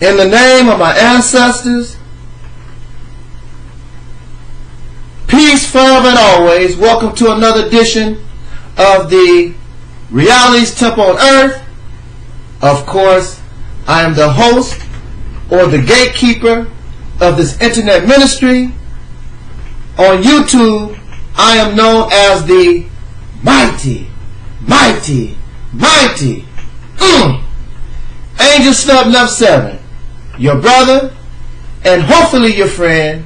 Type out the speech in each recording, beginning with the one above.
In the name of my ancestors, peace forever and always. Welcome to another edition of the Reality's Temple on Earth. Of course, I am the host or the gatekeeper of this internet ministry. On YouTube, I am known as the mighty Angelsnupnup7, your brother and hopefully your friend,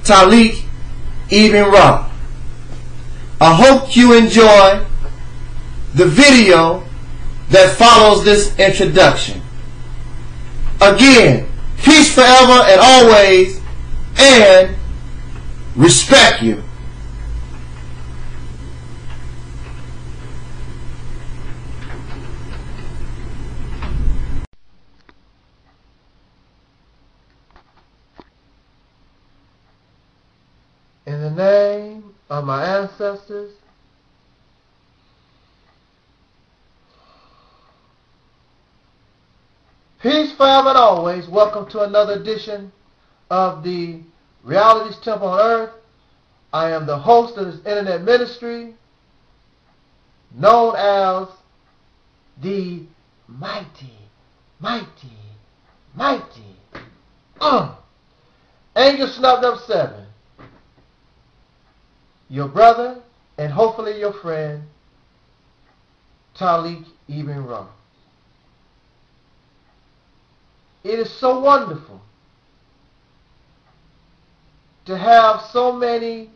Taalik, Ibn'rad. I hope you enjoy the video that follows this introduction. Again, peace forever and always, and respect you. In the name of my ancestors, peace forever and always. Welcome to another edition of the Reality's Temple on Earth. I am the host of this internet ministry known as the mighty Angelsnupnup7, your brother and hopefully your friend, Taalik Ibn'rad. It is so wonderful to have so many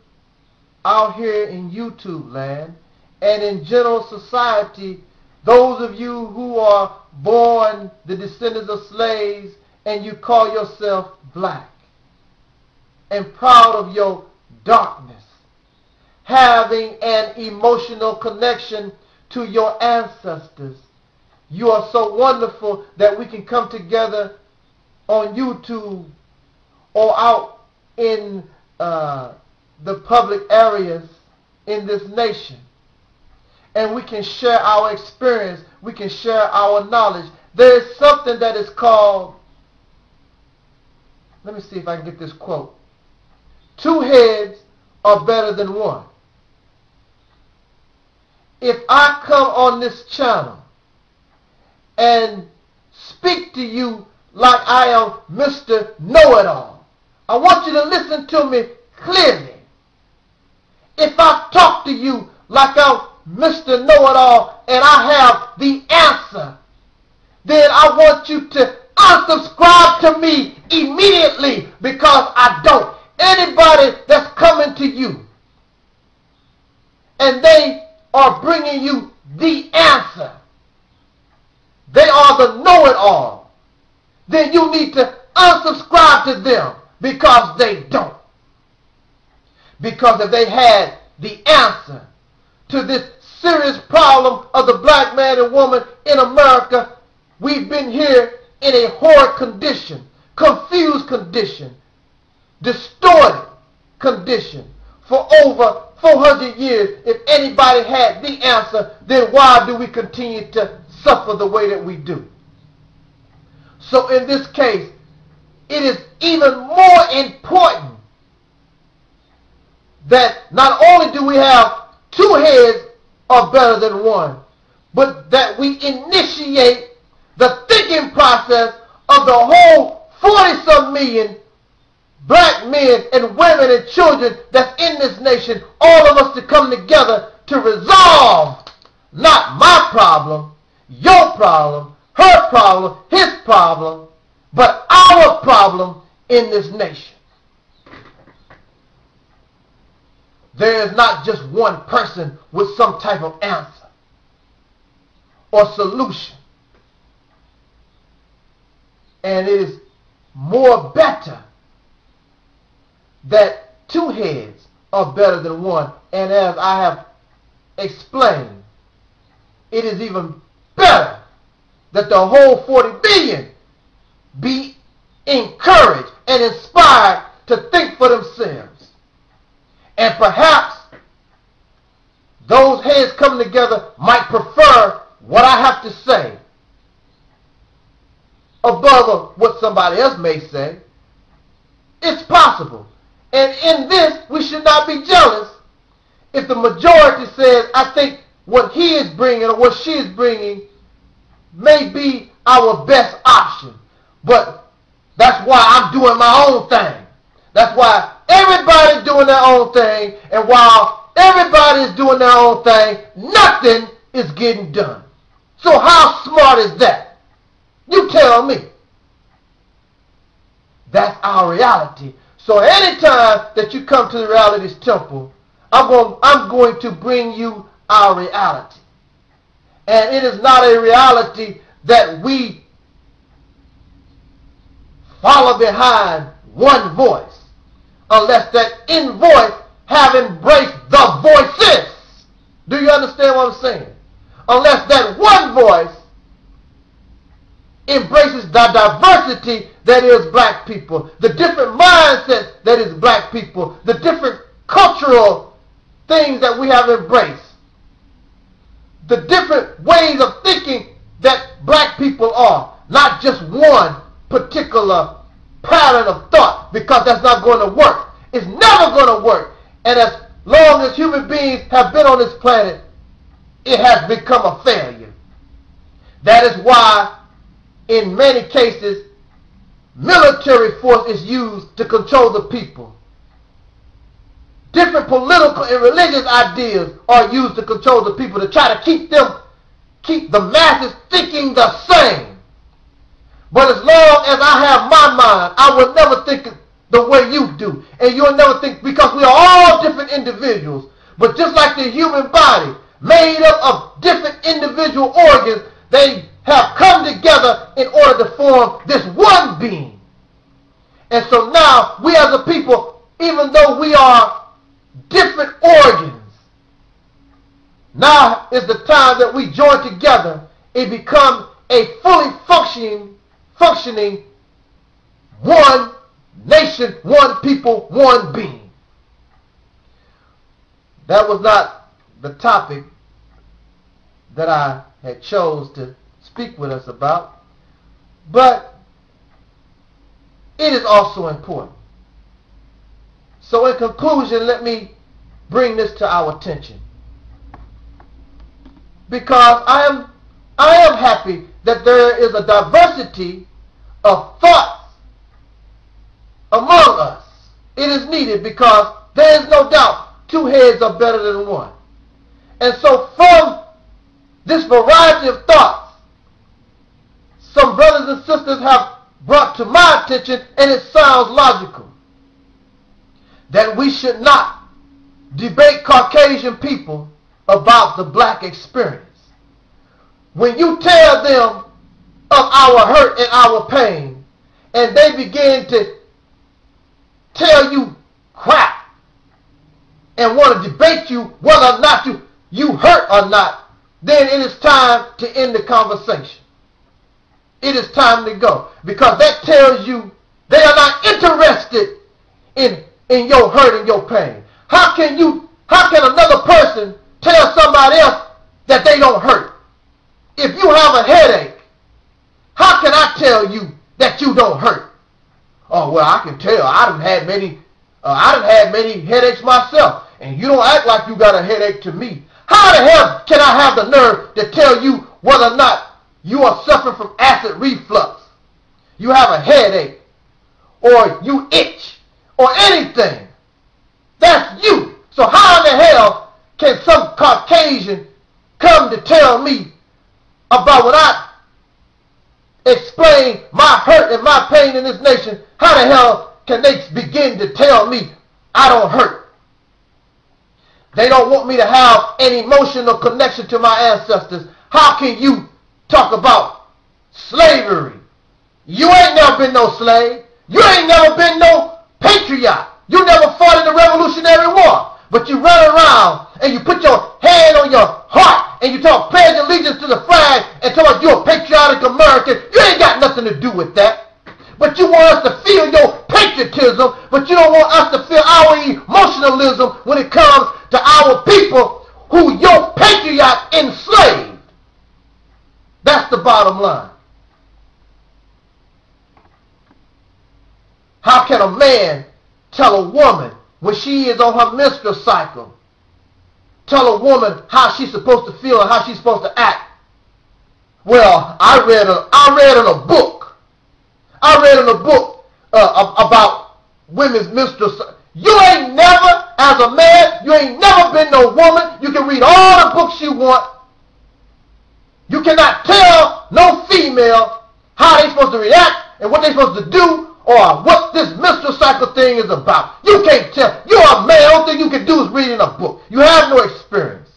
out here in YouTube land and in general society, those of you who are born the descendants of slaves and you call yourself black and proud of your darkness, having an emotional connection to your ancestors. You are so wonderful that we can come together on YouTube or out in the public areas in this nation, and we can share our experience, we can share our knowledge. There is something that is called, let me see if I can get this quote, 2 heads are better than one. If I come on this channel and speak to you like I am Mr. Know-It-All, I want you to listen to me clearly. If I talk to you like I'm Mr. Know-It-All and I have the answer, then I want you to unsubscribe to me immediately, because I don't. Anybody that's coming to you and they are bringing you the answer, they are the know-it-all, then you need to unsubscribe to them, because they don't. Because if they had the answer to this serious problem of the black man and woman in America, we've been here in a horrid condition, confused condition, distorted condition for over 400 years. If anybody had the answer, then why do we continue to suffer the way that we do? So in this case, it is even more important that not only do we have 2 heads are better than one, but that we initiate the thinking process of the whole 40-some million black men and women and children that's in this nation, all of us to come together to resolve not my problem, your problem, her problem, his problem, but our problem in this nation. There is not just one person with some type of answer or solution. And it is more better that 2 heads are better than one. And as I have explained, it is even better that the whole 40 billion be encouraged and inspired to think for themselves. And perhaps those heads coming together might prefer what I have to say above what somebody else may say. It's possible. And in this, we should not be jealous if the majority says, I think what he is bringing or what she is bringing may be our best option. But that's why I'm doing my own thing. That's why everybody's doing their own thing. And while everybody is doing their own thing, nothing is getting done. So how smart is that? You tell me. That's our reality. So anytime that you come to the reality's temple, I'm going to bring you our reality. And it is not a reality that we follow behind one voice, unless that in voice have embraced the voices. Do you understand what I'm saying? Unless that one voice embraces the diversity that is black people, the different mindsets that is black people, the different cultural things that we have embraced, the different ways of thinking that black people are, not just one particular pattern of thought, because that's not going to work. It's never going to work. And as long as human beings have been on this planet, it has become a failure. That is why in many cases military force is used to control the people. Different political and religious ideas are used to control the people, to try to keep the masses thinking the same. But as long as I have my mind, I will never think the way you do. And you'll never think, because we are all different individuals. But just like the human body, made up of different individual organs, they have come together in order to form this one being. And so now, we as a people, even though we are different organs, now is the time that we join together and become a fully functioning one nation, one people, one being. That was not the topic that I had chose to speak with us about, but it is also important. So in conclusion, let me bring this to our attention, because I am happy that there is a diversity of thoughts among us. It is needed, because there is no doubt two heads are better than one. And so from this variety of thoughts, some brothers and sisters have brought to my attention, and it sounds logical, that we should not debate Caucasian people about the black experience. When you tell them of our hurt and our pain, and they begin to tell you crap and want to debate you whether or not you hurt or not, then it is time to end the conversation. It is time to go, because that tells you they are not interested in your hurt and your pain. How can another person tell somebody else that they don't hurt? If you have a headache, how can I tell you that you don't hurt? Oh, well, I can tell. I done had many headaches myself, and you don't act like you got a headache to me. How the hell can I have the nerve to tell you whether or not you are suffering from acid reflux, you have a headache, or you itch, or anything? That's you. So how in the hell can some Caucasian come to tell me about when I explain my hurt and my pain in this nation? How the hell can they begin to tell me I don't hurt? They don't want me to have an emotional connection to my ancestors. How can you talk about slavery? You ain't never been no slave. You ain't never been no patriot. You never fought in the Revolutionary War. But you run around and you put your hand on your heart and you talk pledge allegiance to the flag and talk about you're a patriotic American. You ain't got nothing to do with that. But you want us to feel your patriotism, but you don't want us to feel our emotionalism when it comes to our people who your patriot enslaved. That's the bottom line. How can a man tell a woman when she is on her menstrual cycle, tell a woman how she's supposed to feel and how she's supposed to act? Well, I read in a book. I read in a book about women's menstrual cycle. You ain't never, as a man, you ain't never been no woman. You can read all the books you want. You cannot tell no female how they supposed to react and what they supposed to do or what this menstrual cycle thing is about. You can't tell. You're a man. The only thing you can do is read in a book. You have no experience.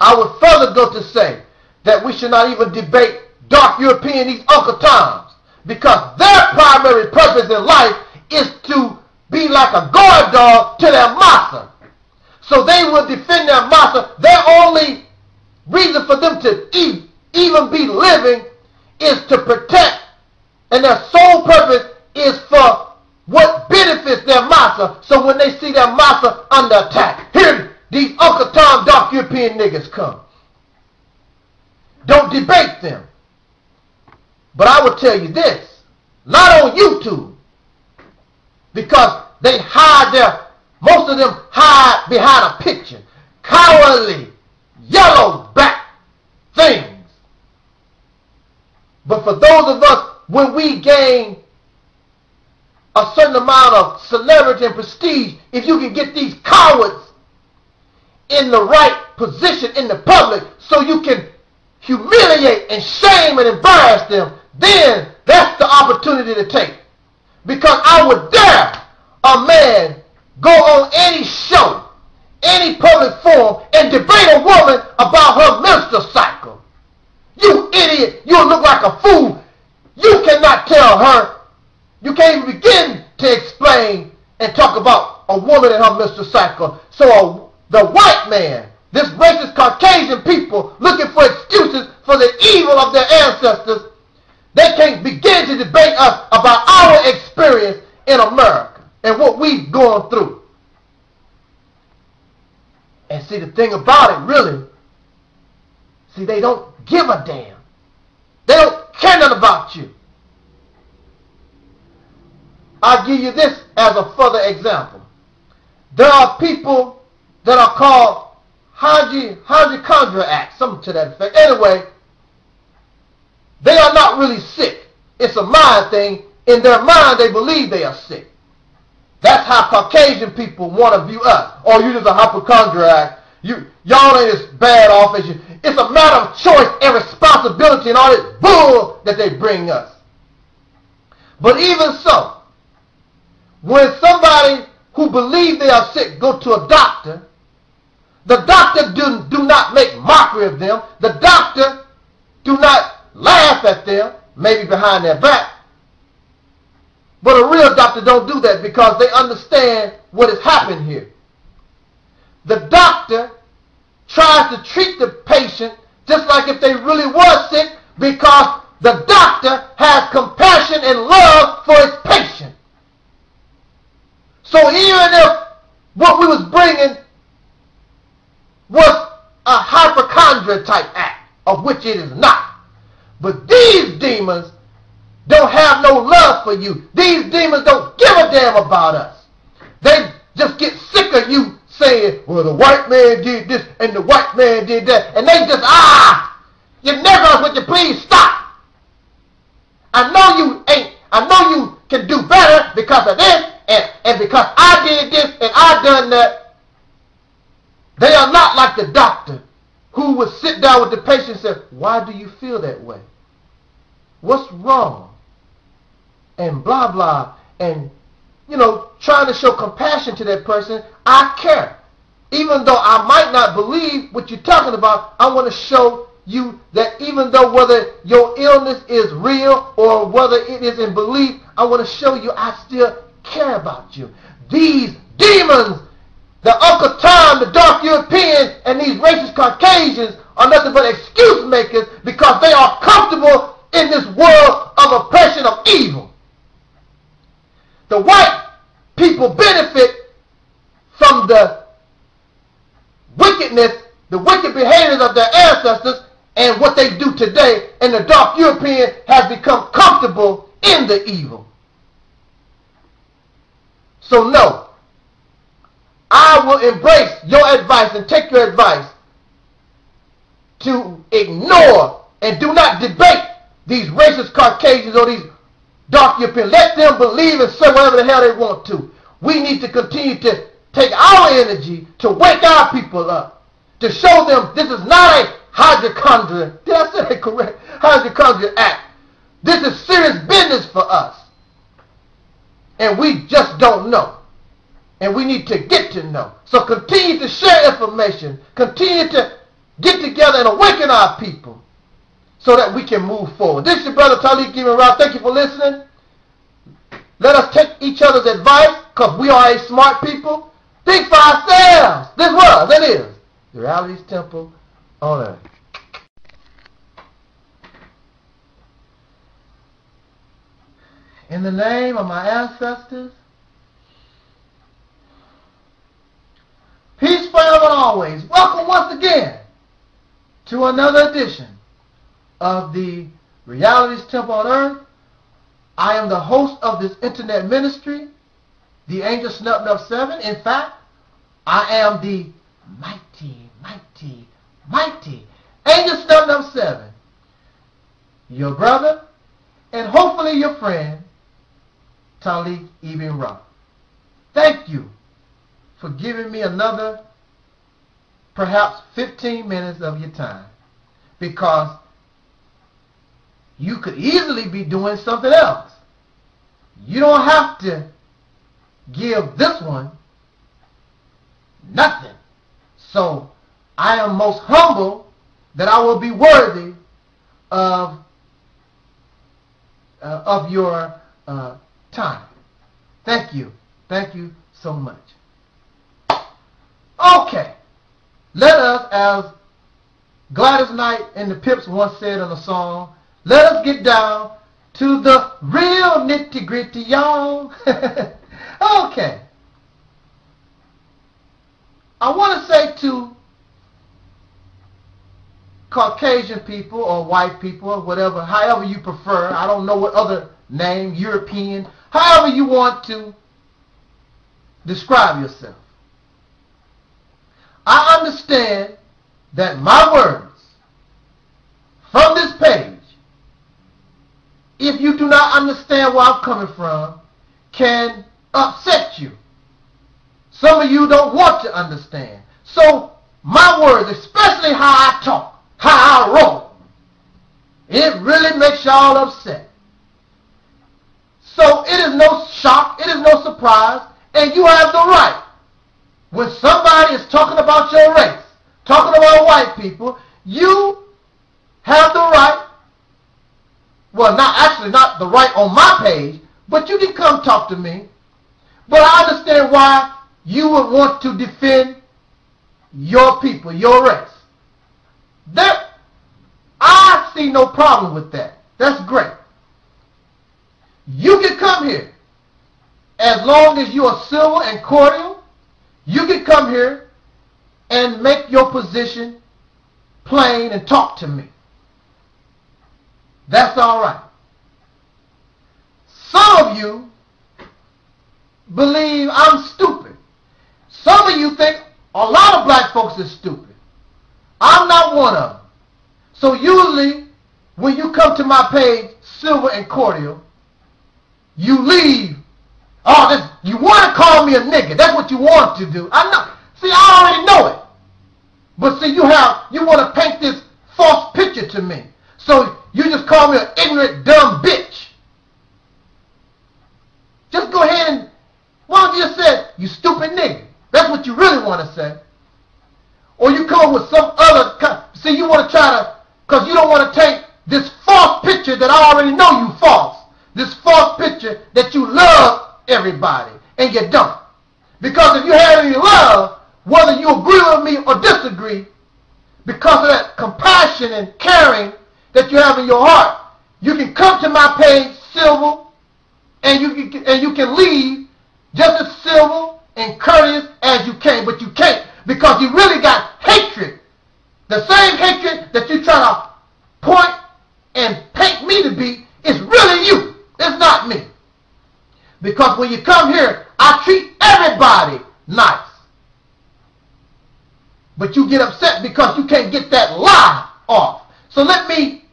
I would further go to say that we should not even debate dark European, these Uncle Toms, because their primary purpose in life is to be like a guard dog to their massa. So they will defend their massa. Their only reason for them to even be living is to protect, and their sole purpose is for what benefits their massa. So when they see their massa under attack, here these Uncle Tom dark European niggas come. Don't debate them. But I will tell you this, not on YouTube, because they hide most of them hide behind a picture. Cowardly, yellow back things. But for those of us, when we gain a certain amount of celebrity and prestige, if you can get these cowards in the right position in the public so you can humiliate and shame and embarrass them, then that's the opportunity to take. Because I would dare a man go on any show, any public forum, and debate a woman about her menstrual cycle. You idiot, you'll look like a fool. You cannot tell her. You can't even begin to explain and talk about a woman and her menstrual cycle. So the white man, this racist Caucasian people looking for excuses for the evil of their ancestors, they can't begin to debate us about our experience in America and what we've gone through. And see, the thing about it, really, see, they don't give a damn. They don't care nothing about you. I'll give you this as a further example. There are people that are called hypochondriacs, something to that effect. Anyway, they are not really sick. It's a mind thing. In their mind, they believe they are sick. That's how Caucasian people want to view us. Oh, you just a hypochondriac. Y'all ain't as bad off as you. It's a matter of choice and responsibility and all this bull that they bring us. But even so, when somebody who believes they are sick go to a doctor, the doctor do not make mockery of them. The doctor do not laugh at them, maybe behind their back. But a real doctor don't do that because they understand what has happened here. The doctor tries to treat the patient just like if they really were sick because the doctor has compassion and love for his patient. So even if what we was bringing was a hypochondria type act, of which it is not, but these demons don't have no love for you. These demons don't give a damn about us. They just get sick of you saying, well, the white man did this and the white man did that. And they just, you niggers, would you please stop? I know you can do better because of this and because I did this and I done that. They are not like the doctor who would sit down with the patient and say, why do you feel that way? What's wrong? And blah, blah. And, trying to show compassion to that person. I care. Even though I might not believe what you're talking about, I want to show you that even though whether your illness is real or whether it is in belief, I want to show you I still care about you. These demons, the Uncle Tom, the dark Europeans, and these racist Caucasians are nothing but excuse makers because they are comfortable in this world of oppression of evil. The white people benefit from the wickedness, the wicked behaviors of their ancestors and what they do today, and the dark European has become comfortable in the evil. So no, I will embrace your advice and take your advice to ignore and do not debate these racist Caucasians or these dark Europeans. Let them believe and say whatever the hell they want to. We need to continue to take our energy to wake our people up, to show them this is not a hypochondria. Did I say it correct? Hypochondria act. This is serious business for us. And we just don't know. And we need to get to know. So continue to share information. Continue to get together and awaken our people so that we can move forward. This is your brother Taalik Ibn'rad. Thank you for listening. Let us take each other's advice because we are a smart people. Think for ourselves. This was and is the Reality's Temple on earth. In the name of my ancestors, peace forever and always. Welcome once again to another edition of the Reality's Temple on earth. I am the host of this internet ministry, the Angelsnupnup7. In fact, I am the mighty Angelsnupnup7, your brother and hopefully your friend, Taalik Ibn'rad. Thank you for giving me another perhaps 15 minutes of your time, because you could easily be doing something else. You don't have to give this one nothing. So I am most humble that I will be worthy of your time. Thank you. Thank you so much. Okay. Let us, as Gladys Knight and the Pips once said in a song, let us get down to the real nitty-gritty, y'all. Okay. I want to say to Caucasian people or white people or whatever, however you prefer, I don't know what other name, European, however you want to describe yourself. I understand that my words from this page, if you do not understand where I'm coming from, can upset you. Some of you don't want to understand. So my words, especially how I talk, how I roll, it really makes y'all upset. So it is no shock, it is no surprise, and you have the right. When somebody is talking about your race, talking about white people, you have the right, well, not the right on my page, but you can come talk to me. But I understand why you would want to defend your people, your race. I see no problem with that. That's great. You can come here. As long as you are civil and cordial, you can come here and make your position plain and talk to me. That's all right. Some of you believe I'm stupid. Some of you think a lot of black folks are stupid. I'm not one of them. So usually when you come to my page, civil and cordial, you leave. Oh, you want to call me a nigga. That's what you want to do. I know. See, I already know it. But see, you want to paint this false picture to me. So you just call me an ignorant, dumb bitch. Just go ahead and, why don't you just say, you stupid nigga? That's what you really want to say. Or you come up with some other, see, you want to try to, because you don't want to take this false picture that I already know you false. This false picture that you love everybody, and you don't. Because if you have any love, whether you agree with me or disagree, because of that compassion and caring that you have in your heart, you can come to my page civil, and you can leave just as civil and courteous as you can, but you can't because you really got hatred. The same hatred that you try to point and paint me to be is really you. It's not me. Because when you come here, I I treat everybody nice. But you get upset because you can't get that lie off. So let me,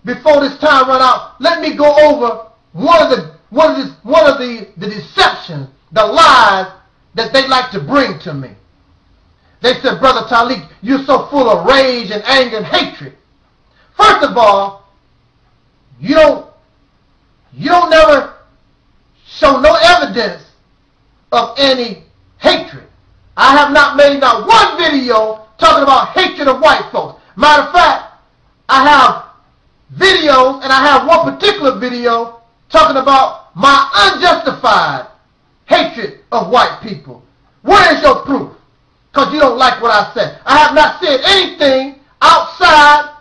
before this time run out, let me go over one of the deceptions, the lies that they like to bring to me. They said, Brother Taalik, you're so full of rage and anger and hatred. First of all, you don't never show no evidence of any hatred. I have not made not one video talking about hatred of white folks. Matter of fact, I have videos, and I have one particular video talking about my unjustified hatred of white people. Where is your proof? Because you don't like what I said. I have not said anything outside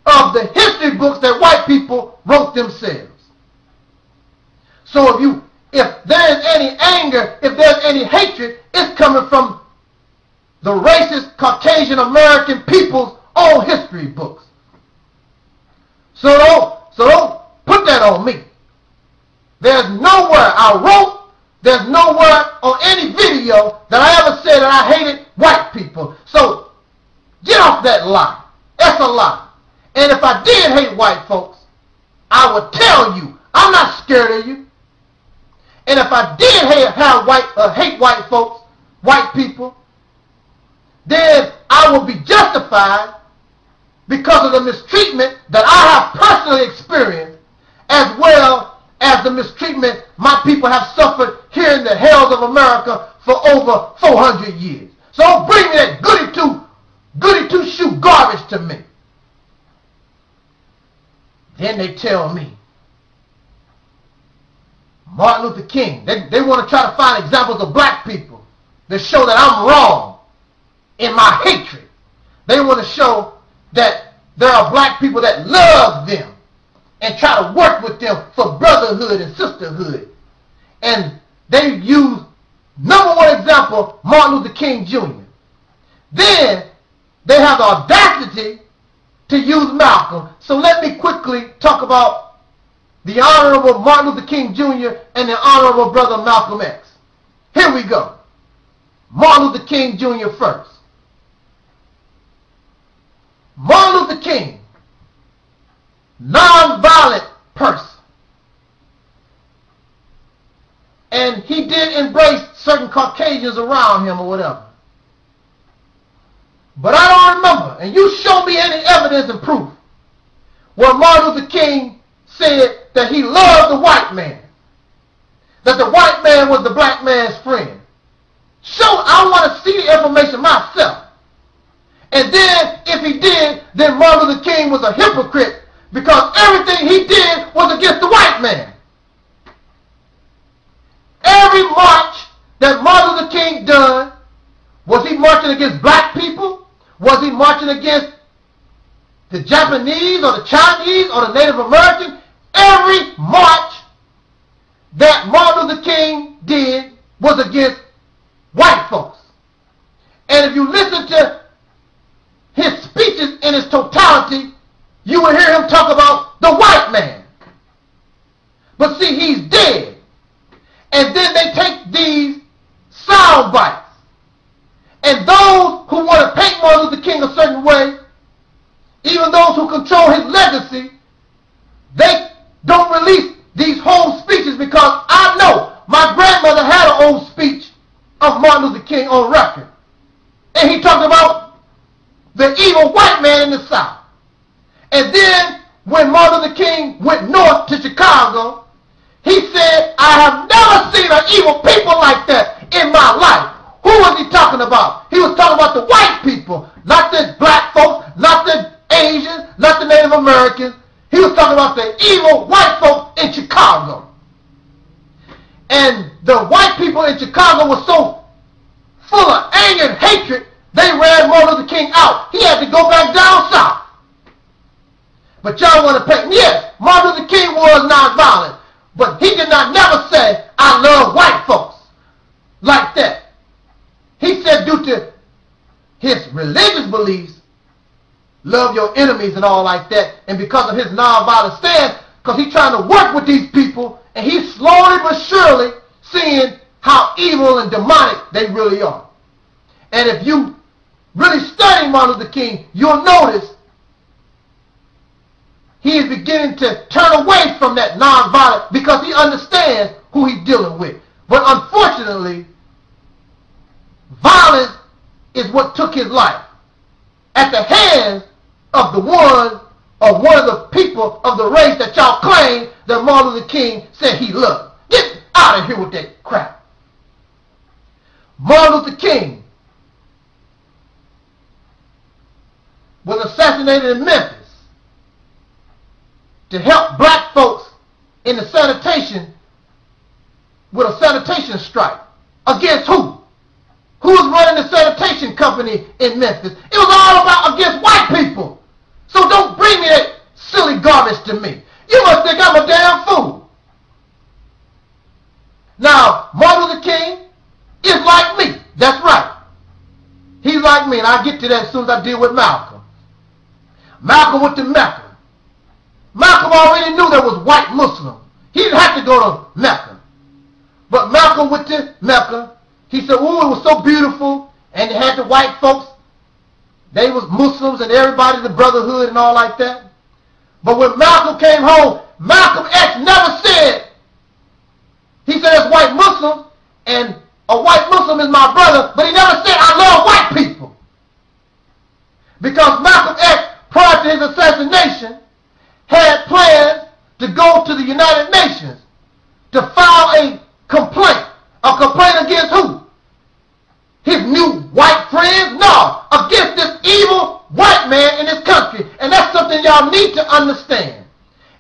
of the history books that white people wrote themselves. So if there is any anger, if there's any hatred, it's coming from the racist Caucasian American people's own history books. So don't put that on me. There's nowhere I wrote, there's nowhere on any video that I ever said that I hated white people. So get off that lie. That's a lie. And if I did hate white folks, I would tell you. I'm not scared of you. And if I did hate white folks, white people, then I will be justified because of the mistreatment that I have personally experienced, as well as the mistreatment my people have suffered here in the hells of America for over 400 years. So don't bring me that goody two-shoe garbage to me. Then they tell me, Martin Luther King, they want to try to find examples of black people that show that I'm wrong in my hatred. They want to show that there are black people that love them and try to work with them for brotherhood and sisterhood. And they use, number one example, Martin Luther King Jr. Then they have the audacity to use Malcolm. So let me quickly talk about the Honorable Martin Luther King Jr. and the Honorable Brother Malcolm X. Here we go. Martin Luther King Jr. first. Martin Luther King, non-violent person. And he did embrace certain Caucasians around him or whatever. But I don't remember, and you show me any evidence and proof, where Martin Luther King said that he loved the white man, that the white man was the black man's friend. I want to see the information myself. And then, if he did, then Martin Luther King was a hypocrite, because everything he did was against the white man. Every march that Martin Luther King done, was he marching against black people? Was he marching against the Japanese or the Chinese or the Native Americans? Every march that Martin Luther King did was against white folks. And if you listen to his speeches in its totality, you will hear him talk about the white man. But see, he's dead. And then they take these sound bites. And those who want to paint Martin Luther King a certain way, even those who control his legacy, they don't release these whole speeches, because I know my grandmother had an old speech of Martin Luther King on record. And he talked about the evil white man in the South. And then when Martin Luther King went north to Chicago, he said, I have never seen an evil people like that in my life. Who was he talking about? He was talking about the white people, not the black folks, not the Asians, not the Native Americans. He was talking about the evil white folks in Chicago. And the white people in Chicago were so full of anger and hatred, they ran Martin Luther King out. He had to go back down south. But y'all want to paint, yes, Martin Luther King was nonviolent, but he did not never say, I love white folks like that. He said due to his religious beliefs, love your enemies and all like that, and because of his nonviolent stance, because he's trying to work with these people, and he's slowly but surely seeing how evil and demonic they really are. And if you really study Martin Luther King, you'll notice he is beginning to turn away from that nonviolence because he understands who he's dealing with. But unfortunately, violence is what took his life at the hands of one of the people of the race that y'all claim that Martin Luther King said he loved. Get out of here with that crap. Martin Luther King was assassinated in Memphis to help black folks in the sanitation with a sanitation strike. Against who? Who was running the sanitation company in Memphis? It was all about against white people. So don't bring me that silly garbage to me. You must think I'm a damn fool. Now, Martin Luther King is like me. That's right. He's like me, and I'll get to that as soon as I deal with Malcolm. Malcolm went to Mecca. Malcolm already knew there was white Muslims. He didn't have to go to Mecca. But Malcolm went to Mecca. He said, ooh, it was so beautiful. And they had the white folks. They was Muslims and everybody, the brotherhood and all like that. But when Malcolm came home, Malcolm X never said, he said there's white Muslims and a white Muslim is my brother, but he never said I love white people. Because Malcolm X, prior to his assassination, had plans to go to the United Nations to file a complaint. A complaint against who? His new white friends? No, against this evil white man in this country. And that's something y'all need to understand.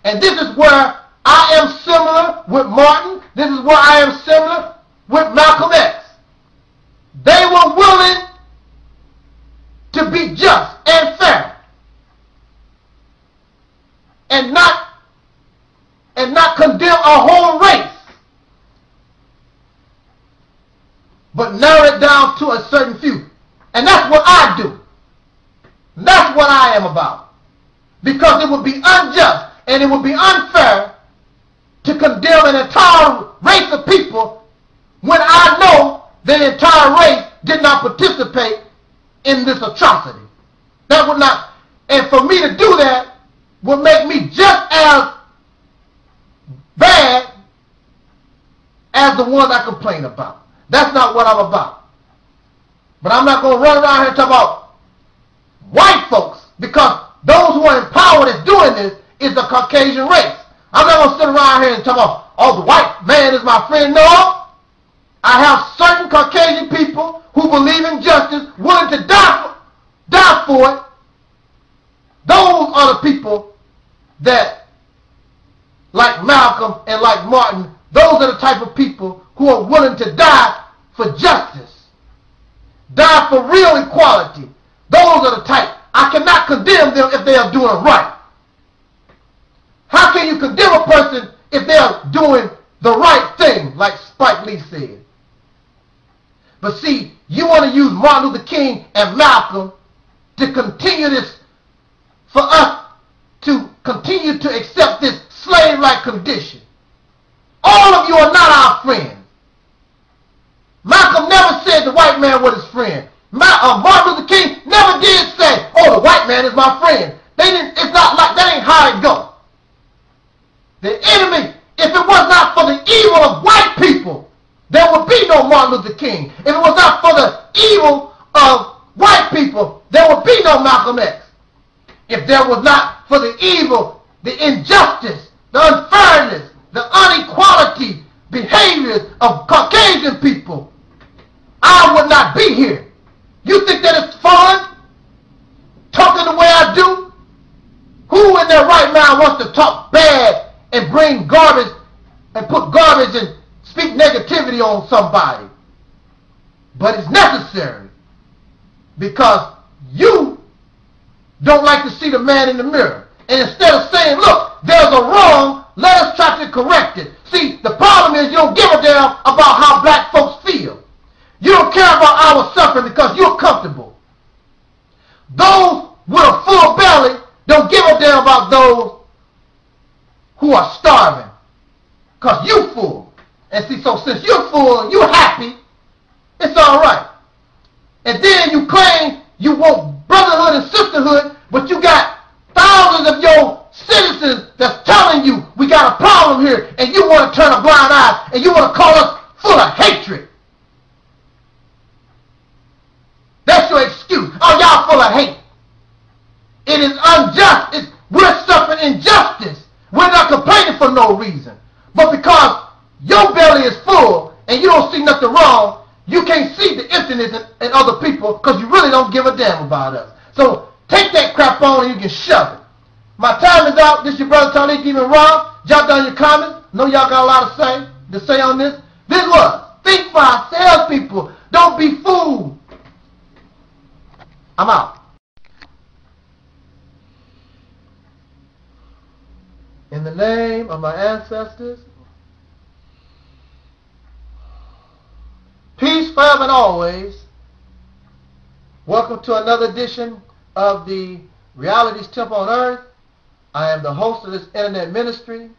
And this is where I am similar with Martin. This is where I am similar with Malcolm X. They were willing to be just and fair and not condemn a whole race, but narrow it down to a certain few. And that's what I do. That's what I am about. Because it would be unjust and it would be unfair to condemn an entire race of people when I know the entire race did not participate in this atrocity. That would not, and for me to do that would make me just as bad as the ones I complain about. That's not what I'm about. But I'm not going to run around here and talk about white folks, because those who are in power that's doing this is the Caucasian race. I'm not going to sit around here and talk about, oh, the white man is my friend. No. I have certain Caucasian people who believe in justice, willing to die for it. Those are the people that, like Malcolm and like Martin, those are the type of people who are willing to die for justice, die for real equality. Those are the type. I cannot condemn them if they are doing right. How can you condemn a person if they are doing the right thing, like Spike Lee said? But see, you want to use Martin Luther King and Malcolm to continue this, for us to continue to accept this slave-like condition. All of you are not our friends. Malcolm never said the white man was his friend. Martin Luther King never did say, oh, the white man is my friend. They didn't. It's not like that. Ain't how it goes. The enemy, if it was not for the evil of white people, there would be no Martin Luther King. If it was not for the evil of white people, there would be no Malcolm X. If there was not for the evil, the injustice, the unfairness, the inequality behaviors of Caucasian people, I would not be here. You think that it's fun talking the way I do? Who in their right mind wants to talk bad and bring garbage and put garbage and speak negativity on somebody? But it's necessary, because you don't like to see the man in the mirror. And instead of saying, look, there's a wrong, let us try to correct it. See, the problem is you don't give a damn about how black folks feel. You don't care about our suffering because you're comfortable. Those with a full belly don't give a damn about those who are starving, because you full. And see, so since you're full and you're happy, it's all right. And then you claim you want brotherhood and sisterhood, but you got thousands of your citizens that's telling you we got a problem here, and you want to turn a blind eye, and you want to call us full of hatred. That's your excuse. Oh, y'all full of hate. It is unjust. We're suffering injustice. We're not complaining for no reason. But because your belly is full and you don't see nothing wrong, you can't see the emptiness in other people because you really don't give a damn about us. So take that crap on and you can shove it. My time is out. This is your brother Taalik, Ibn'rad. Jot down your comments. Know y'all got a lot to say on this. This was Think for Ourselves, people. Don't be fooled. I'm out. In the name of my ancestors, peace forever and always. Welcome to another edition of the Reality's Temple on Earth. I am the host of this internet ministry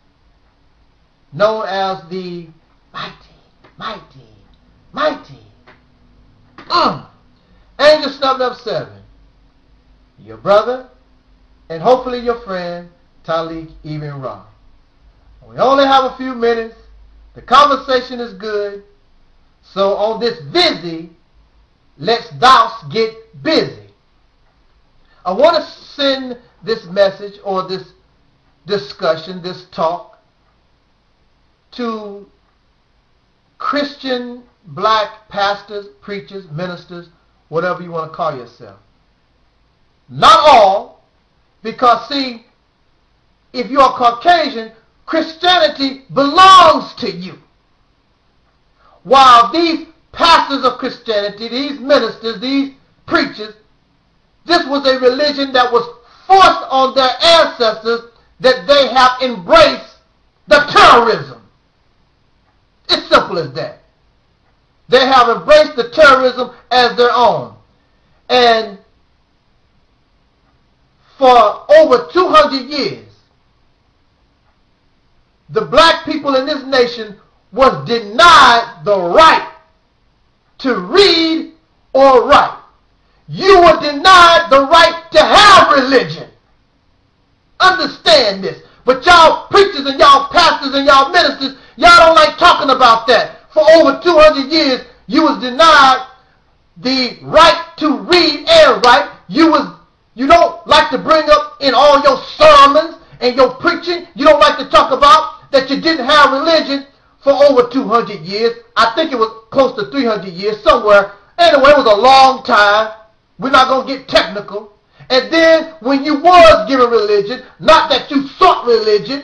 known as the mighty Angelsnupnup7. Your brother and hopefully your friend Taalik Ibn'rad. We only have a few minutes. The conversation is good. So on this busy, let's get busy. I want to send this message or this discussion, this talk to Christian black pastors, preachers, ministers, whatever you want to call yourself. Not all, because see, if you are Caucasian, Christianity belongs to you. While these pastors of Christianity, these ministers, these preachers, this was a religion that was forced on their ancestors, that they have embraced the terrorism. It's simple as that. They have embraced the terrorism as their own. And for over 200 years, the black people in this nation was denied the right to read or write. You were denied the right to have religion. Understand this. But y'all preachers and y'all pastors and y'all ministers, y'all don't like talking about that. For over 200 years, you was denied the right to read and write. You don't like to bring up in all your sermons and your preaching, you don't like to talk about that you didn't have religion for over 200 years. I think it was close to 300 years somewhere. Anyway, it was a long time. We're not going to get technical. And then when you was given religion, not that you sought religion,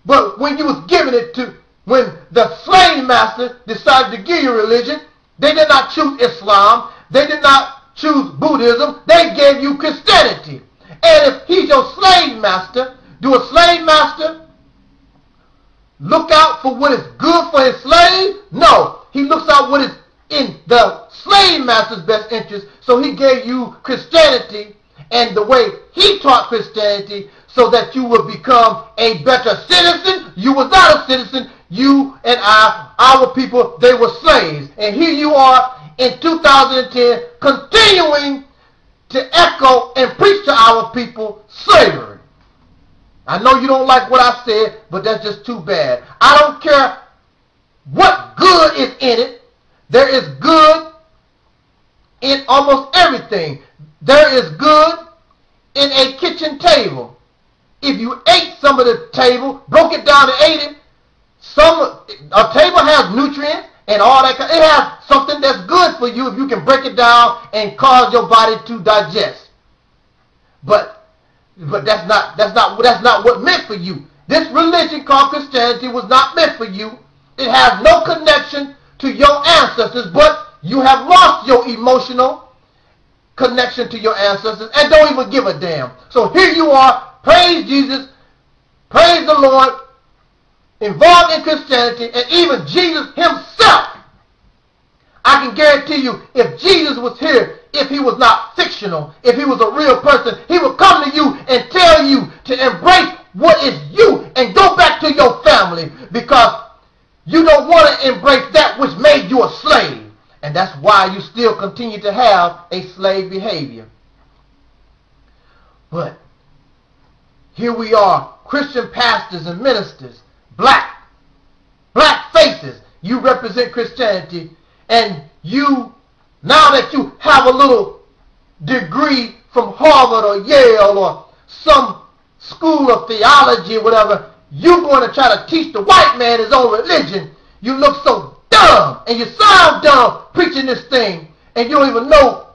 but when you was given it to, when the slave master decided to give you religion, they did not choose Islam. They did not choose Buddhism. They gave you Christianity. And if he's your slave master, do a slave master look out for what is good for his slave? No. He looks out what is in the slave master's best interest. So he gave you Christianity and the way he taught Christianity so that you would become a better citizen. You was not a citizen. You and our people, they were slaves. And here you are in 2010 continuing to echo and preach to our people slavery. I know you don't like what I said, but that's just too bad. I don't care what good is in it. There is good in almost everything. There is good in a kitchen table. If you ate some of the table, broke it down and ate it, a table has nutrients and all that. It has something that's good for you if you can break it down and cause your body to digest. But that's not what meant for you. This religion called Christianity was not meant for you. It has no connection to your ancestors, but you have lost your emotional connection to your ancestors and don't even give a damn. So here you are, praise Jesus, praise the Lord, involved in Christianity, and even Jesus himself. I can guarantee you, if Jesus was here, if he was not fictional, if he was a real person, he would come to you and tell you to embrace what is you and go back to your family, because You don't want to embrace that which made you a slave. And that's why you still continue to have a slave behavior. But here we are, Christian pastors and ministers, black faces. You represent Christianity, and you, now that you have a little degree from Harvard or Yale or some school of theology or whatever, you're going to try to teach the white man his own religion. You look so dumb, and you sound dumb preaching this thing, and you don't even know,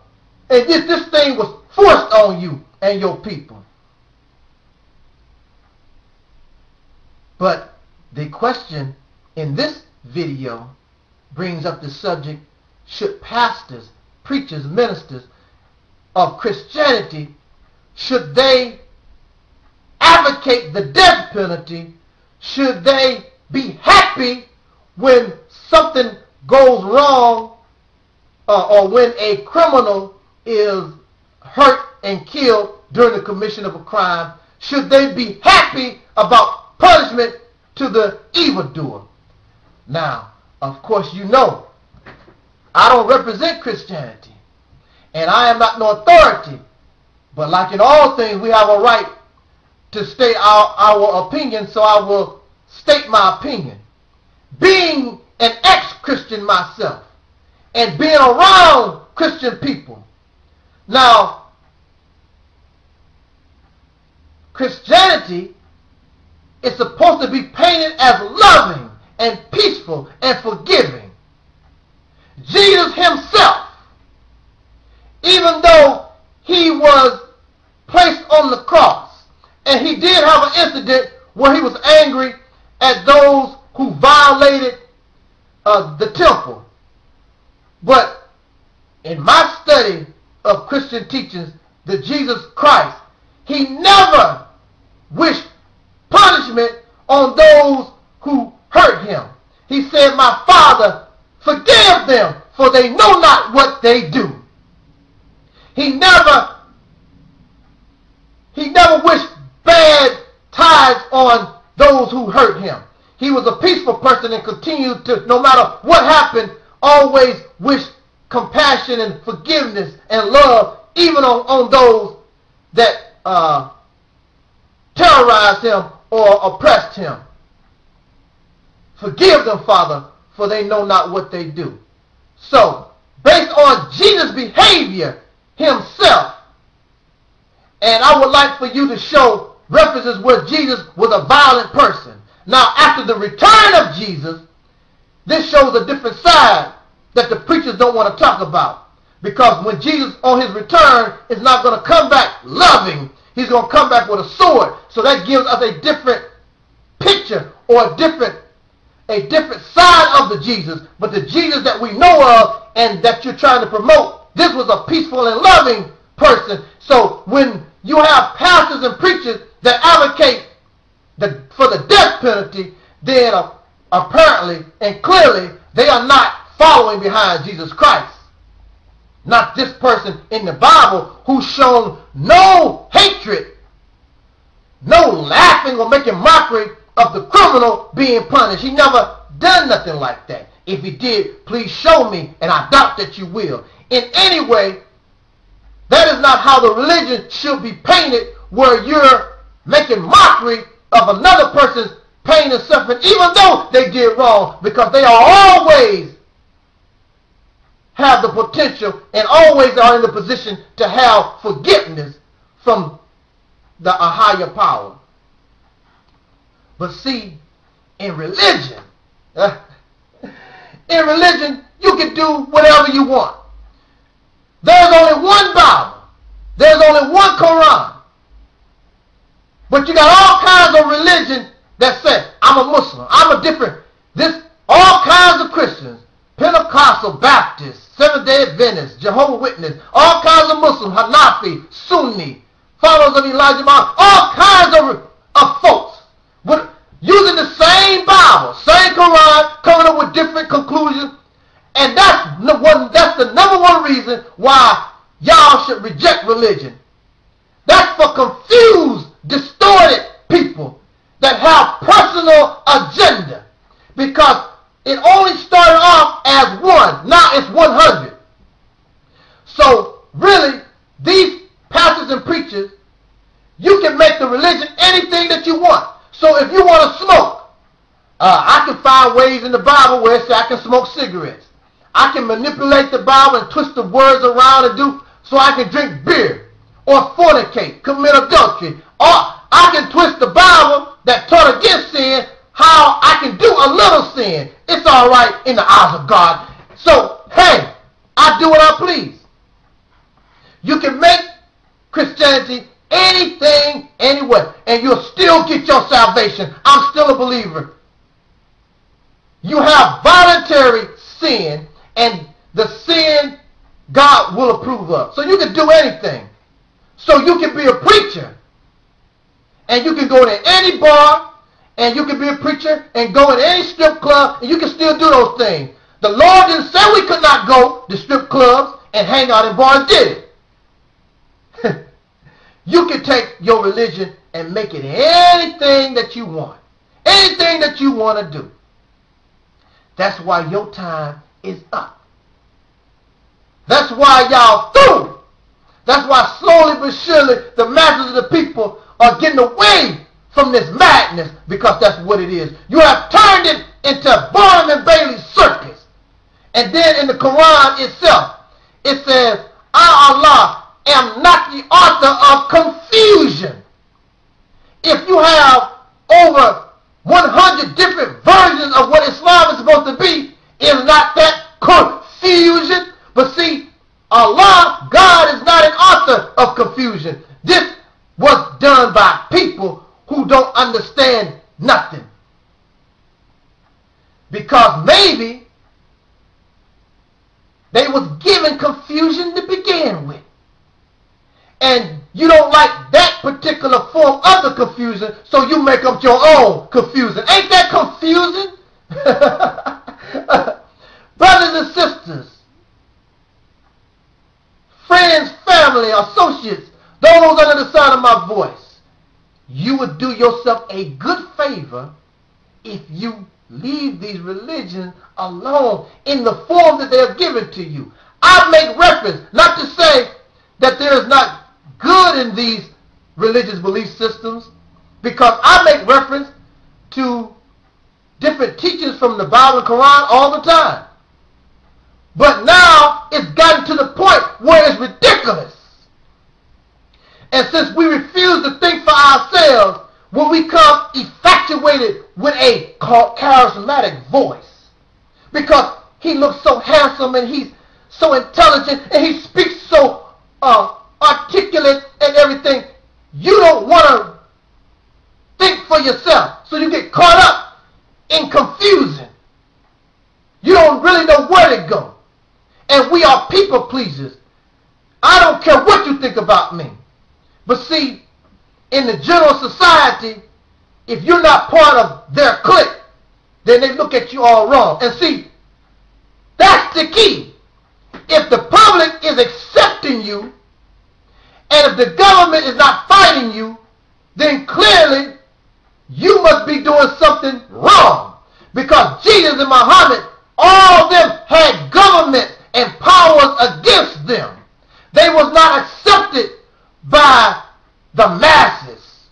and this thing was forced on you and your people. But the question in this video brings up the subject, should pastors, preachers, ministers of Christianity, should they advocate the death penalty? Should they be happy when something goes wrong or when a criminal is hurt and killed during the commission of a crime? Should they be happy about punishment to the evildoer? Now, of course, you know, I don't represent Christianity, and I am not no authority. But like in all things, we have a right to state our opinion, so I will state my opinion. Being an ex-Christian myself, and being around Christian people. Now, Christianity is supposed to be painted as loving and peaceful and forgiving. Jesus himself, even though he was placed on the cross, and he did have an incident where he was angry at those who violated the temple. But in my study of Christian teachings, the Jesus Christ, he never wished punishment on those who hurt him. He said, "My Father, forgive them, for they know not what they do." He never wished bad tides on those who hurt him. He was a peaceful person and continued to, no matter what happened, always wish compassion and forgiveness and love, even on those that terrorized him or oppressed him. Forgive them, Father, for they know not what they do. So, based on Jesus' behavior himself, and I would like for you to show references where Jesus was a violent person. Now, after the return of Jesus, this shows a different side that the preachers don't want to talk about. Because when Jesus, on his return, is not going to come back loving, he's going to come back with a sword. So that gives us a different picture or a different side of the Jesus. But the Jesus that we know of and that you're trying to promote, this was a peaceful and loving person. So when you have pastors and preachers that advocate for the death penalty, then apparently and clearly they are not following behind Jesus Christ. Not this person in the Bible who's shown no hatred, no laughing or making mockery of the criminal being punished. He never done nothing like that. If he did, please show me, and I doubt that you will. In any way, that is not how the religion should be painted, where you're making mockery of another person's pain and suffering, even though they did wrong, because they are always have the potential and always are in the position to have forgiveness from a higher power. But see, in religion, you can do whatever you want. There's only one Bible. There's only one Quran. But you got all kinds of religion that say, I'm a Muslim, I'm a different, all kinds of Christians, Pentecostal, Baptist, Seventh-day Adventist, Jehovah's Witness, all kinds of Muslims, Hanafi, Sunni, followers of Elijah Muhammad, all kinds of folks using the same Bible, same Quran, coming up with different conclusions. And that's the number one reason why y'all should reject religion. That's for confused, distorted people that have personal agenda. Because it only started off as 1. Now it's 100. So really, these pastors and preachers, you can make the religion anything that you want. So if you want to smoke, I can find ways in the Bible where it says I can smoke cigarettes. I can manipulate the Bible and twist the words around and do so I can drink beer or fornicate, commit adultery. Or I can twist the Bible that taught against sin, how I can do a little sin. It's all right in the eyes of God. So, hey, I do what I please. You can make Christianity anything, anyway, and you'll still get your salvation. I'm still a believer. You have voluntary sin, and the sin God will approve of. So you can do anything. So you can be a preacher, and you can go to any bar, and you can be a preacher and go in any strip club, and you can still do those things. The Lord didn't say we could not go to strip clubs and hang out in bars, did it? You can take your religion and make it anything that you want. Anything that you want to do. That's why your time is up. That's why y'all through. That's why slowly but surely the masses of the people are getting away from this madness, because that's what it is. You have turned it into Barnum and Bailey circus. And then in the Quran itself, it says, I, Allah, am not the author of confusion. If you have over 100 different versions of what Islam is supposed to be, is not that confusion? But see, Allah, God, is not an author of confusion. This was done by people who don't understand nothing. Because maybe they was given confusion to begin with. And you don't like that particular form of the confusion, so you make up your own confusion. Ain't that confusing? Brothers and sisters, friends, family, associates, those under the sound of my voice, you would do yourself a good favor if you leave these religions alone in the form that they are given to you. I make reference, not to say that there is not good in these religious belief systems, because I make reference to different teachings from the Bible and Quran all the time. But now it's gotten to the point where it's ridiculous. And since we refuse to think for ourselves, when we come infatuated with a charismatic voice, because he looks so handsome and he's so intelligent and he speaks so articulate and everything, you don't want to think for yourself. So you get caught up in confusion. You don't really know where to go. And we are people pleasers. I don't care what you think about me. But see, in the general society, if you're not part of their clique, then they look at you all wrong. And see, that's the key. If the public is accepting you, and if the government is not fighting you, then clearly you must be doing something wrong. Because Jesus and Muhammad, all of them had governments and powers against them. They was not accepted by the masses.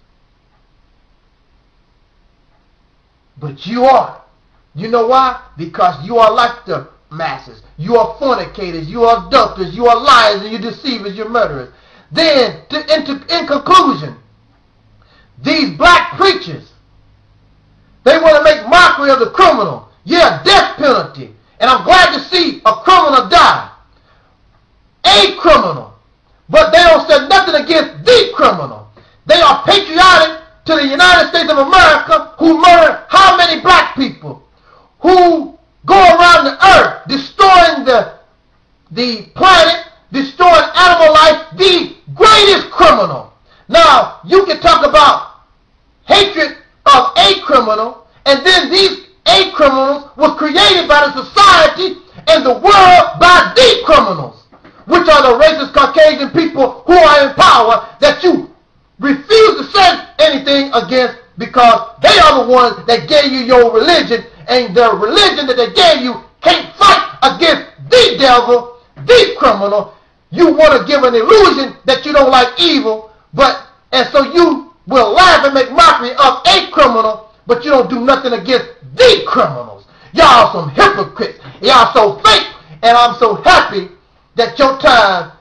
But you are. You know why? Because you are like the masses. You are fornicators, you are adulterers, you are liars, and you deceivers, you're murderers. Then, in conclusion, these black preachers, they want to make mockery of the criminal. Yeah, death penalty. And I'm glad to see a criminal die. A criminal. But they don't say nothing against the criminal. They are patriotic to the United States of America, who murder how many black people? Who go around the earth destroying the planet, destroying animal life, the greatest criminal. Now, you can talk about hatred of a criminal, and then these a criminals was created by the society and the world by the criminals, which are the racist Caucasian people who are in power, that you refuse to say anything against because they are the ones that gave you your religion, and the religion that they gave you can't fight against the devil, the criminal. You want to give an illusion that you don't like evil, and so you will laugh and make mockery of a criminal, but you don't do nothing against the criminals. Y'all some hypocrites. Y'all so fake, and I'm so happy that your time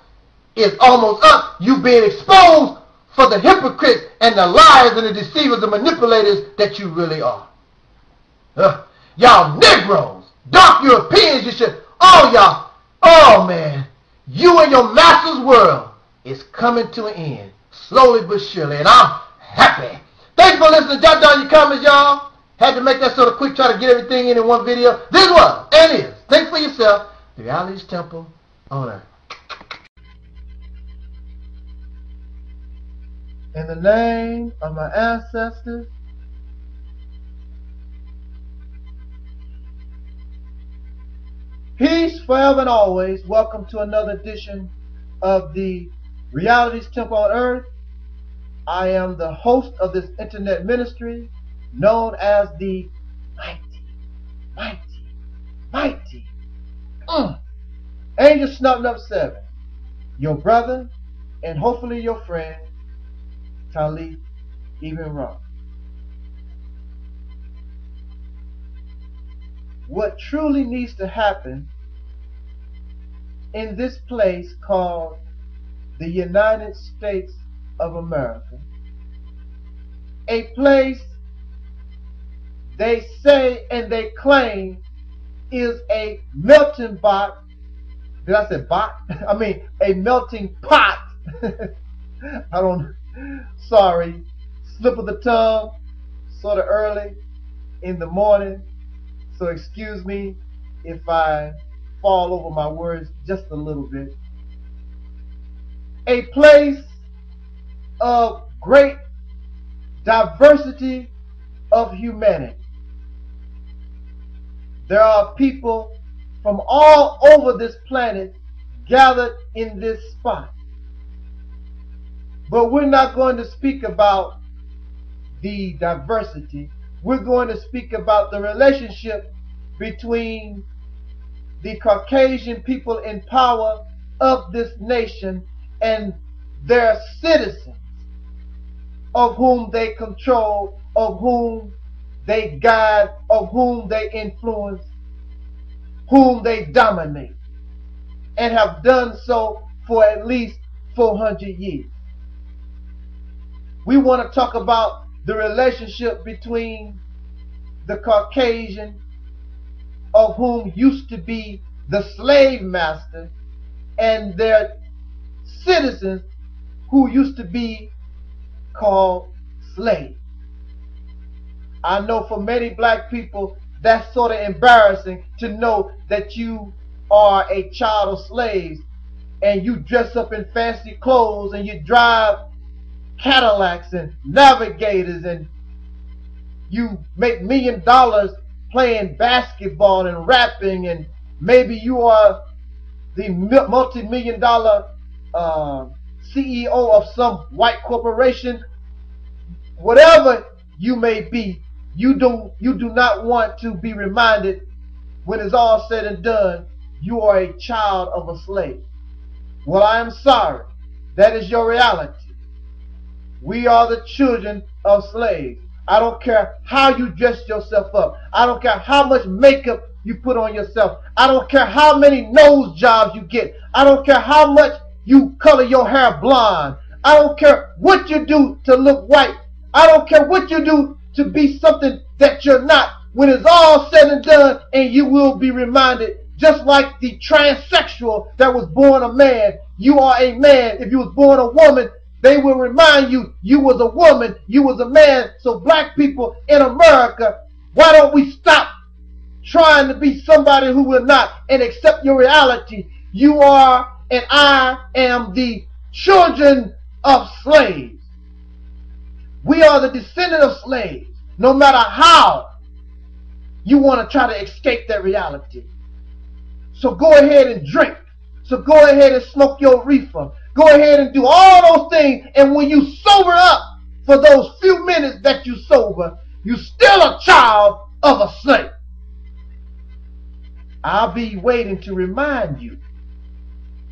is almost up. You being exposed for the hypocrites and the liars and the deceivers and manipulators that you really are. Y'all Negroes, dark Europeans, you should, all y'all, oh man, you and your master's world is coming to an end, slowly but surely, and I'm happy. Thanks for listening. Jot down your comments, y'all. Had to make that sort of quick, try to get everything in one video. This was, and is, think for yourself, the Reality's Temple on Earth. In the name of my ancestors, peace forever and always. Welcome to another edition of the Reality's Temple on Earth. I am the host of this internet ministry known as the mighty Angelsnupnup7, your brother and hopefully your friend, Taalik, Ibn'rad. What truly needs to happen in this place called the United States of America, a place they say and they claim is a melting pot. Did I say bot? I mean a melting pot. Sorry, slip of the tongue, sort of early in the morning, so excuse me if I fall over my words just a little bit. A place of great diversity of humanity. There are people from all over this planet gathered in this spot. But we're not going to speak about the diversity. We're going to speak about the relationship between the Caucasian people in power of this nation and their citizens, of whom they control, of whom they guide, of whom they influence, whom they dominate, and have done so for at least 400 years. We want to talk about the relationship between the Caucasian, of whom used to be the slave master, and their citizens who used to be called slaves. I know for many black people that's sort of embarrassing to know that you are a child of slaves and you dress up in fancy clothes and you drive Cadillacs and Navigators and you make $1 million playing basketball and rapping, and maybe you are the multi-million-dollar CEO of some white corporation. Whatever you may be, you do not want to be reminded, when it's all said and done, you are a child of a slave. Well, I am sorry. That is your reality. We are the children of slaves. I don't care how you dress yourself up. I don't care how much makeup you put on yourself. I don't care how many nose jobs you get. I don't care how much you color your hair blonde. I don't care what you do to look white. I don't care what you do to be something that you're not. When it's all said and done, and you will be reminded, just like the transsexual that was born a man, you are a man. If you was born a woman, they will remind you you was a woman, you was a man. So black people in America, why don't we stop trying to be somebody who will not and accept your reality? You are and I am the children of slaves. We are the descendant of slaves. No matter how you want to try to escape that reality. So go ahead and drink. So go ahead and smoke your reefer. Go ahead and do all those things. And when you sober up, for those few minutes that you sober, you still a child of a slave. I'll be waiting to remind you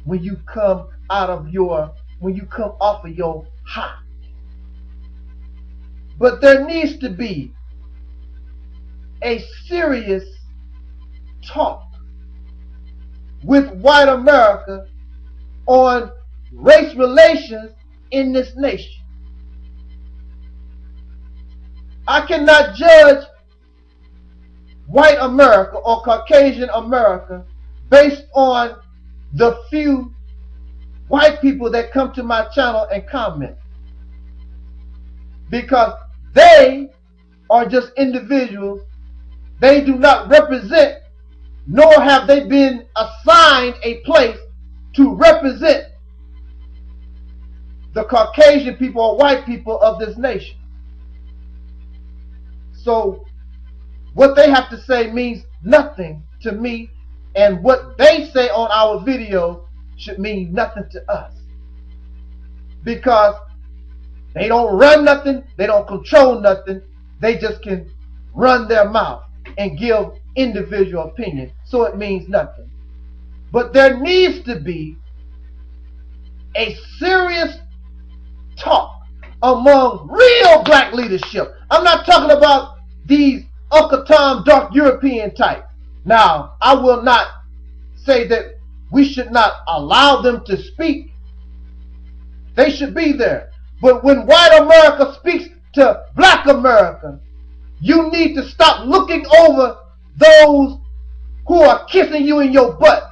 when you come off of your high. But there needs to be a serious talk with white America on race relations in this nation. I cannot judge white America or Caucasian America based on the few white people that come to my channel and comment, because they are just individuals. They do not represent, nor have they been assigned a place to represent the Caucasian people or white people of this nation. So what they have to say means nothing to me, and what they say on our video should mean nothing to us, because they don't run nothing, they don't control nothing, they just can run their mouth and give individual opinion, so it means nothing. But there needs to be a serious talk among real black leadership. I'm not talking about these Uncle Tom dark European type. Now, I will not say that we should not allow them to speak. They should be there. But when white America speaks to black America, you need to stop looking over those who are kissing you in your butt,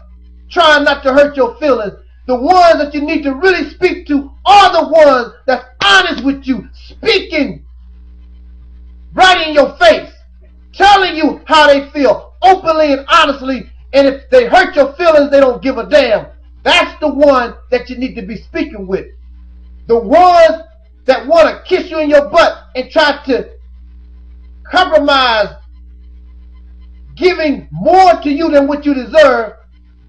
trying not to hurt your feelings. The ones that you need to really speak to are the ones that's honest with you, speaking right in your face, telling you how they feel openly and honestly. And if they hurt your feelings, they don't give a damn. That's the one that you need to be speaking with. The ones that want to kiss you in your butt and try to compromise, giving more to you than what you deserve,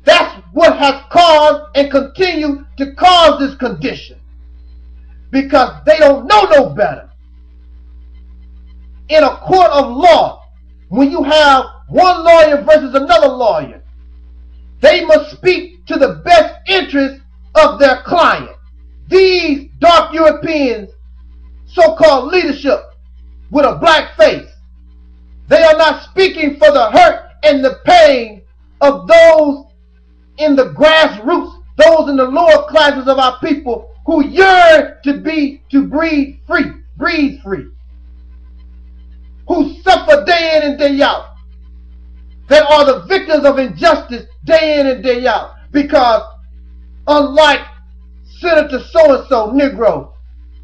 that's what has caused and continue to cause this condition, because they don't know no better. In a court of law, when you have one lawyer versus another lawyer, they must speak to the best interest of their client. These dark Europeans, so-called leadership with a black face, they are not speaking for the hurt and the pain of those in the grassroots, those in the lower classes of our people who yearn to breathe free, who suffer day in and day out, that are the victims of injustice day in and day out, because unlike Senator so-and-so Negro,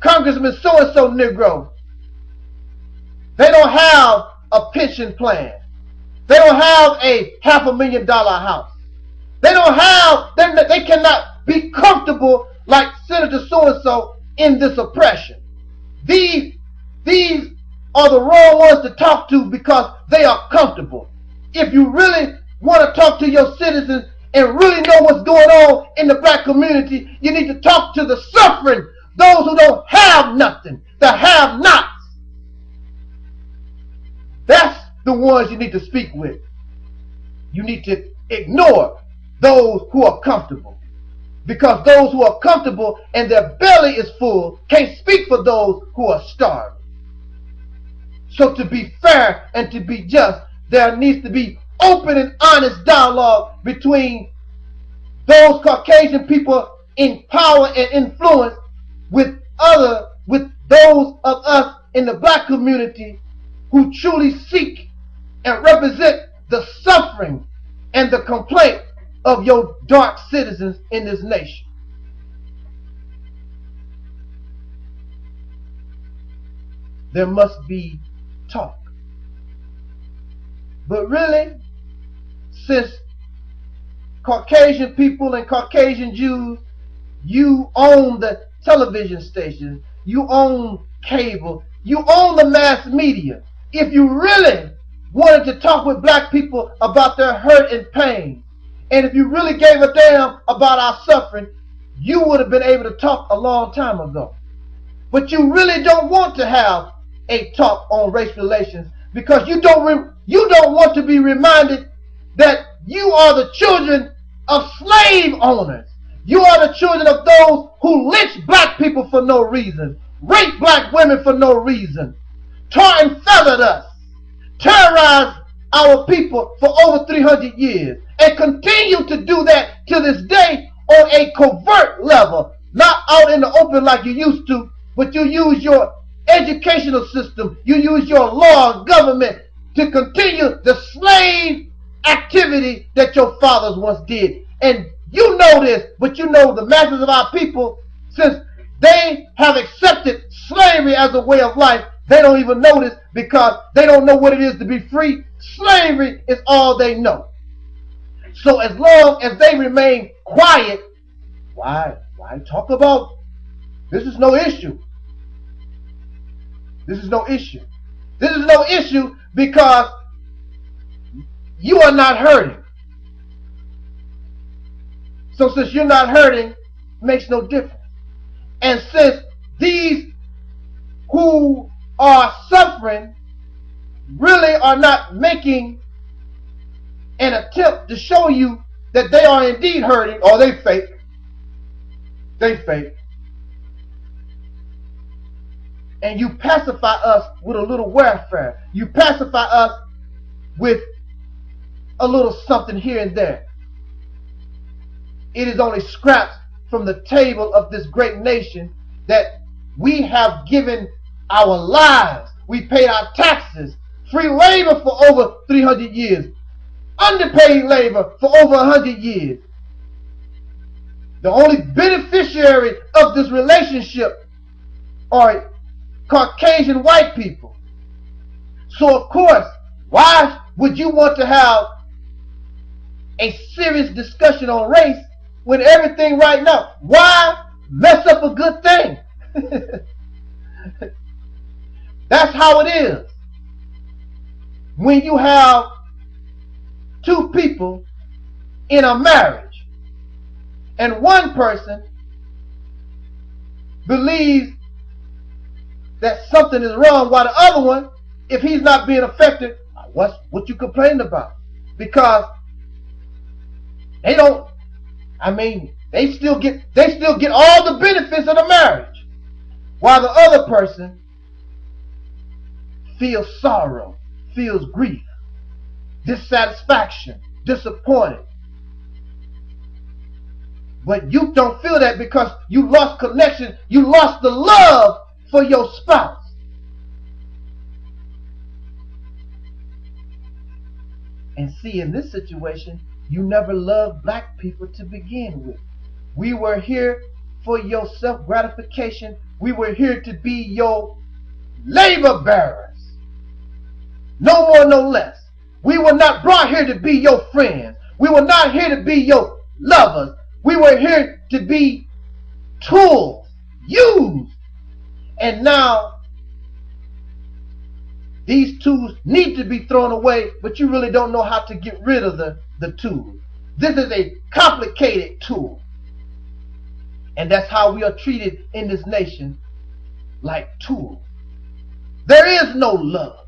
Congressman so-and-so Negro, they don't have a pension plan. They don't have a $500,000 house. They don't have, they cannot be comfortable like Senator so-and-so in this oppression. These are the wrong ones to talk to, because they are comfortable. If you really want to talk to your citizens and really know what's going on in the black community, you need to talk to the suffering, those who don't have nothing, the have-nots. That's the ones you need to speak with. You need to ignore those who are comfortable, because those who are comfortable and their belly is full can't speak for those who are starving. So to be fair and to be just, there needs to be open and honest dialogue between those Caucasian people in power and influence with those of us in the black community who truly seek and represent the suffering and the complaint of your dark citizens in this nation. There must be talk. But really, since Caucasian people and Caucasian Jews, you own the television stations, you own cable, you own the mass media. If you really wanted to talk with black people about their hurt and pain, and if you really gave a damn about our suffering, you would have been able to talk a long time ago. but you really don't want to have a talk on race relations because you don't want to be reminded that you are the children of slave owners. You are the children of those who lynched black people for no reason, raped black women for no reason, tar and feathered us, terrorized our people for over 300 years, and continue to do that to this day on a covert level, not out in the open like you used to, but you use your educational system, you use your law and government to continue the slave activity that your fathers once did. And you know this, but you know the masses of our people, since they have accepted slavery as a way of life, they don't even notice because they don't know what it is to be free. Slavery is all they know. So as long as they remain quiet, why talk about this? Is no issue. This is no issue. This is no issue because you are not hurting. So since you're not hurting, it makes no difference. And since these who are suffering really are not making an attempt to show you that they are indeed hurting, or they fake. They fake. And you pacify us with a little welfare. You pacify us with a little something here and there. It is only scraps from the table of this great nation that we have given our lives. We paid our taxes, free labor for over 300 years, underpaid labor for over 100 years. The only beneficiary of this relationship are Caucasian white people. So of course, why would you want to have a serious discussion on race when everything right now? Why mess up a good thing? That's how it is. When you have two people in a marriage and one person believes that something is wrong while the other one, if he's not being affected, what you complaining about? Because they don't, they still get all the benefits of the marriage, while the other person feels sorrow, feels grief, dissatisfaction, disappointed. But you don't feel that because you lost connection, you lost the love for your spouse. And see, in this situation, you never loved black people to begin with. We were here for your self-gratification. We were here to be your labor bearers. No more, no less. We were not brought here to be your friends. We were not here to be your lovers. We were here to be tools, used. And now, these tools need to be thrown away, but you really don't know how to get rid of the tools. This is a complicated tool. And that's how we are treated in this nation, like tools. There is no love.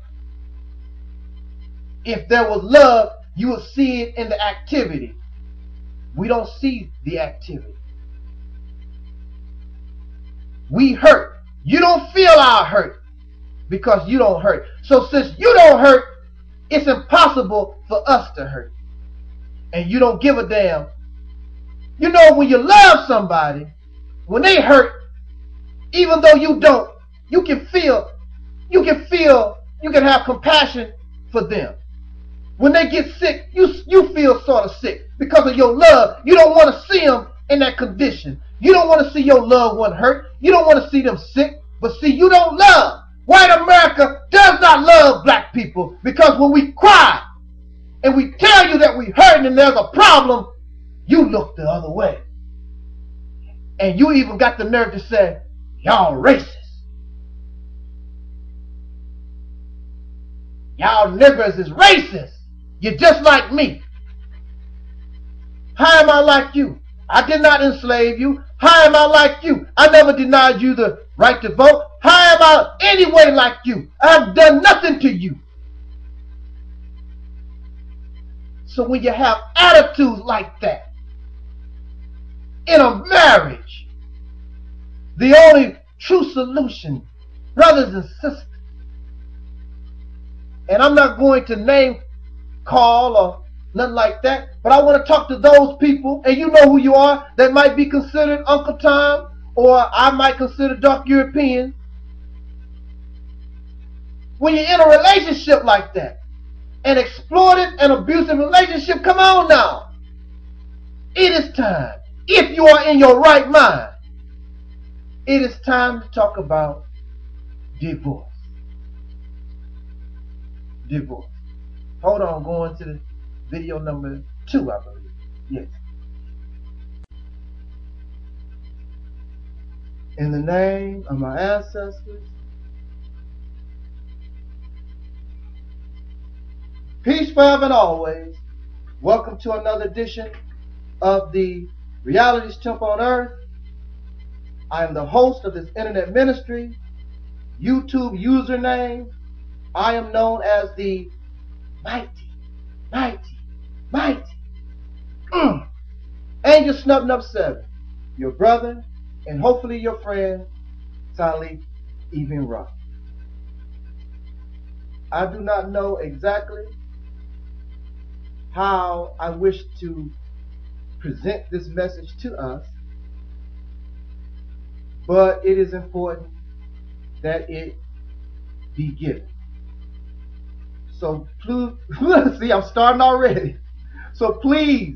If there was love, you would see it in the activity. We don't see the activity. We hurt. You don't feel our hurt because you don't hurt. So since you don't hurt, it's impossible for us to hurt. And you don't give a damn. You know, when you love somebody, when they hurt, even though you don't, you can have compassion for them. When they get sick, you feel sort of sick because of your love. You don't want to see them in that condition. You don't want to see your loved one hurt. You don't want to see them sick. But see, you don't love. White America does not love black people, because when we cry and we tell you that we hurt and there's a problem, you look the other way. And you even got the nerve to say, y'all racist. Y'all niggers is racist. You're just like me. How am I like you? I did not enslave you. How am I like you? I never denied you the right to vote. How am I any way like you? I've done nothing to you. So when you have attitudes like that in a marriage, the only true solution, brothers and sisters, and I'm not going to name call or nothing like that, but I want to talk to those people, and you know who you are, that might be considered Uncle Tom, or I might consider dark European. When you're in a relationship like that, an exploited and abusive relationship, come on now. It is time, if you are in your right mind, it is time to talk about divorce. Divorce. Hold on, going to the video number 2, I believe. Yes. In the name of my ancestors, peace forever and always. Welcome to another edition of the Realities Temple on Earth. I am the host of this internet ministry. YouTube username, I am known as the mighty Angelsnupnup7, your brother and hopefully your friend Taalik Ibn'rad. I do not know exactly how I wish to present this message to us, but it is important that it be given. So please, see, I'm starting already. So please,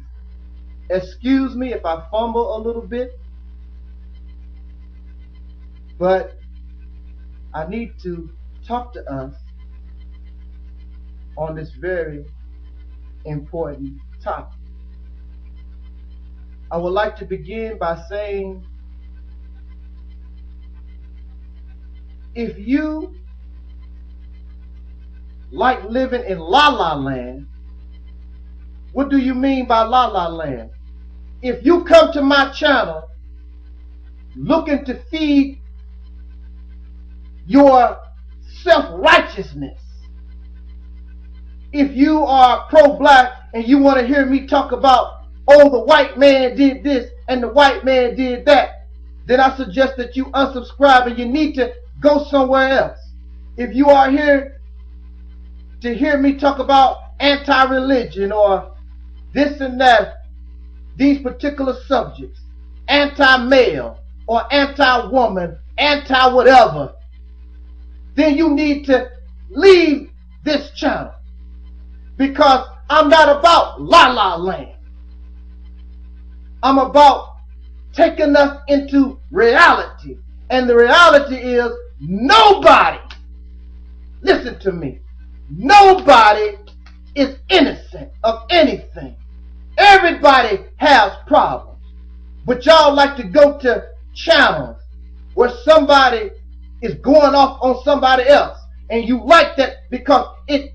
excuse me if I fumble a little bit, but I need to talk to us on this very important topic. I would like to begin by saying, if you like living in La La Land, what do you mean by La La Land? If you come to my channel looking to feed your self-righteousness, if you are pro-black and you want to hear me talk about, oh, the white man did this and the white man did that, then I suggest that you unsubscribe and you need to go somewhere else. If you are here to hear me talk about anti-religion or this and that, these particular subjects, anti-male or anti-woman, anti-whatever, then you need to leave this channel, because I'm not about La La Land. I'm about taking us into reality, and the reality is nobody, listen to me, nobody is innocent of anything. Everybody has problems. But y'all like to go to channels where somebody is going off on somebody else, and you like that because it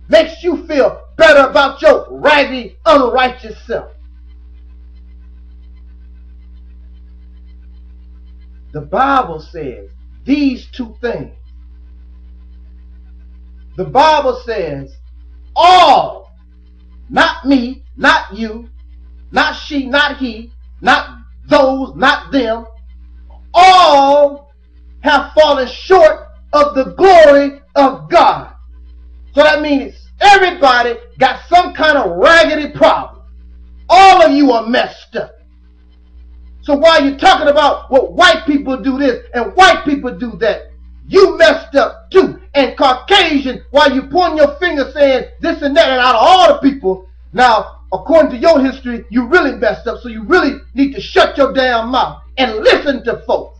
makes you feel better about your raggedy, unrighteous self. The Bible says these two things. The Bible says all, not me, not you, not she, not he, not those, not them, all have fallen short of the glory of God. So that means everybody got some kind of raggedy problem. All of you are messed up. So while you're talking about what white people do this and white people do that, you messed up too. And Caucasian, while you pointing your finger saying this and that, and out of all the people, now according to your history, you really messed up. So you really need to shut your damn mouth and listen to folks.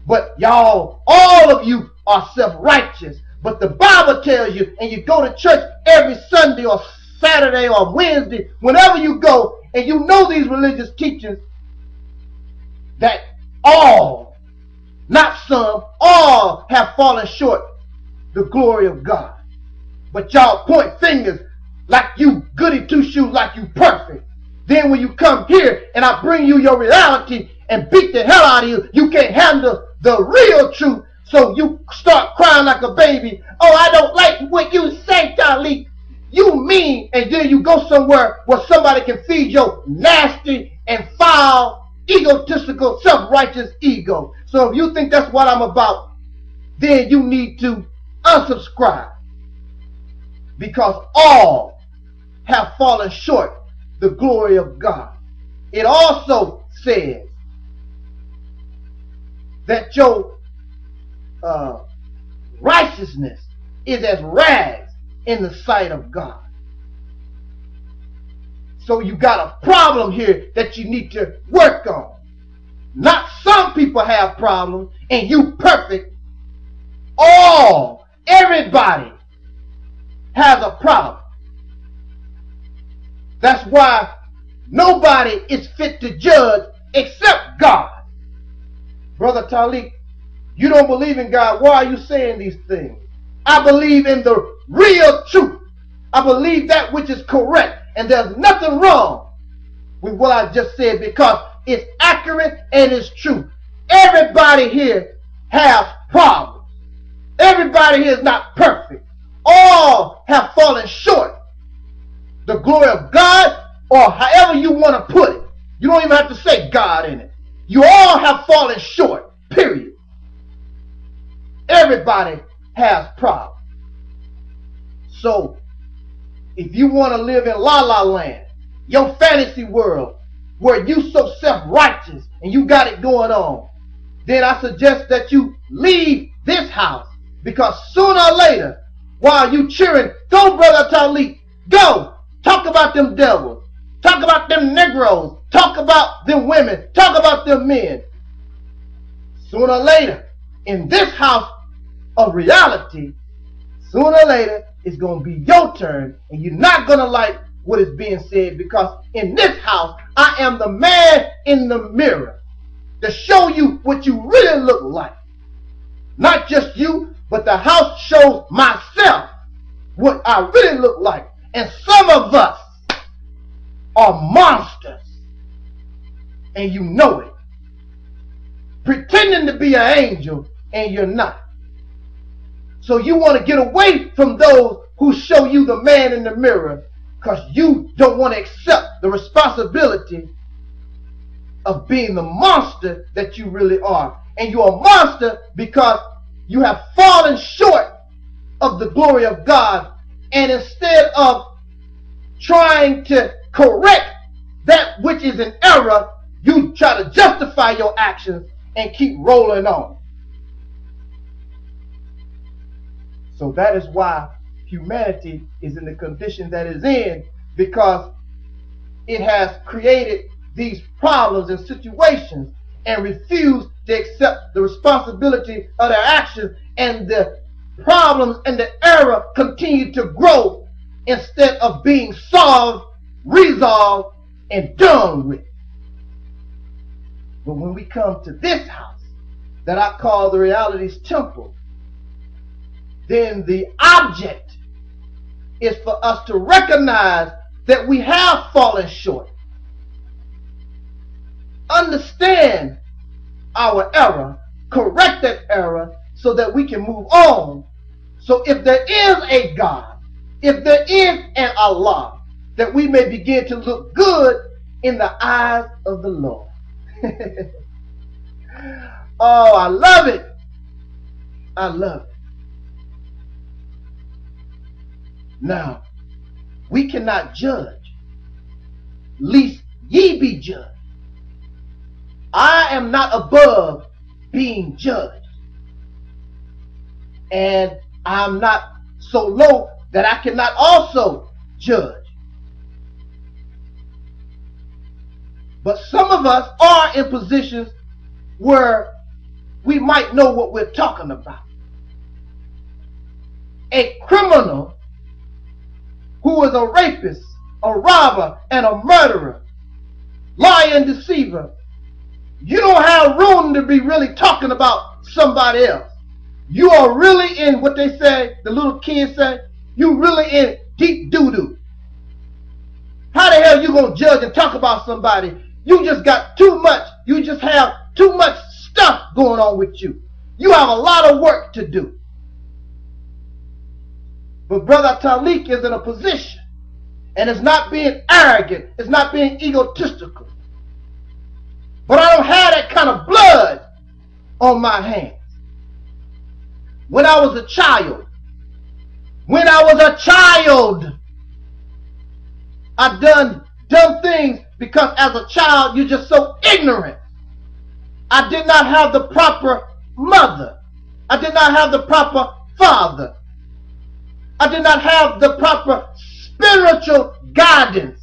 But y'all, all of you are self-righteous. But the Bible tells you, and you go to church every Sunday or Saturday or Wednesday, whenever you go, and you know these religious teachings, that all, not some, all have fallen short the glory of God. But y'all point fingers like you goody two-shoes, like you perfect. Then when you come here and I bring you your reality and beat the hell out of you, you can't handle the real truth. So you start crying like a baby. Oh, I don't like what you say, Taalik. You mean, and then you go somewhere where somebody can feed your nasty and foul, egotistical, self-righteous ego. So if you think that's what I'm about, then you need to unsubscribe. Because all have fallen short the glory of God. It also says that your righteousness is as rags in the sight of God. So you got a problem here that you need to work on. Not some people have problems and you perfect. Everybody has a problem. That's why nobody is fit to judge except God. Brother Taalik, you don't believe in God. Why are you saying these things? I believe in the real truth. I believe that which is correct. And there's nothing wrong with what I just said because it's accurate and it's true. Everybody here has problems. Everybody here is not perfect. All have fallen short the glory of God, or however you want to put it. You don't even have to say God in it. You all have fallen short, period. Everybody has problems. So, if you want to live in La La Land, your fantasy world, where you so self-righteous and you got it going on, then I suggest that you leave this house, because sooner or later, while you cheering, go Brother Taalik, go, talk about them devils, talk about them Negroes, talk about them women, talk about them men. Sooner or later, in this house of reality, sooner or later, it's going to be your turn, and you're not going to like what is being said, because in this house, I am the man in the mirror to show you what you really look like. Not just you, but the house shows myself what I really look like. And some of us are monsters, and you know it. Pretending to be an angel, and you're not. So you want to get away from those who show you the man in the mirror, because you don't want to accept the responsibility of being the monster that you really are. And you're a monster because you have fallen short of the glory of God, and instead of trying to correct that which is an error, you try to justify your actions and keep rolling on. So that is why humanity is in the condition that it's in, because it has created these problems and situations and refused to accept the responsibility of their actions, and the problems and the error continue to grow instead of being solved, resolved, and done with. But when we come to this house that I call the reality's temple, then the object is for us to recognize that we have fallen short. Understand our error, correct that error so that we can move on. So if there is a God, if there is an Allah, that we may begin to look good in the eyes of the Lord. Oh, I love it. I love it. Now, we cannot judge, lest ye be judged. I am not above being judged. And I'm not so low that I cannot also judge. But some of us are in positions where we might know what we're talking about. A criminal who is a rapist, a robber, and a murderer, liar and deceiver, you don't have room to be really talking about somebody else. You are really in what they say, the little kids say, you really in deep doo-doo. How the hell tell you going to judge and talk about somebody, you just got too much. You just have too much stuff going on with you. You have a lot of work to do. But Brother Taalik is in a position, and it's not being arrogant, it's not being egotistical. But I don't have that kind of blood on my hands. When I was a child, I done dumb things because as a child you're just so ignorant. I did not have the proper mother. I did not have the proper father. I did not have the proper spiritual guidance.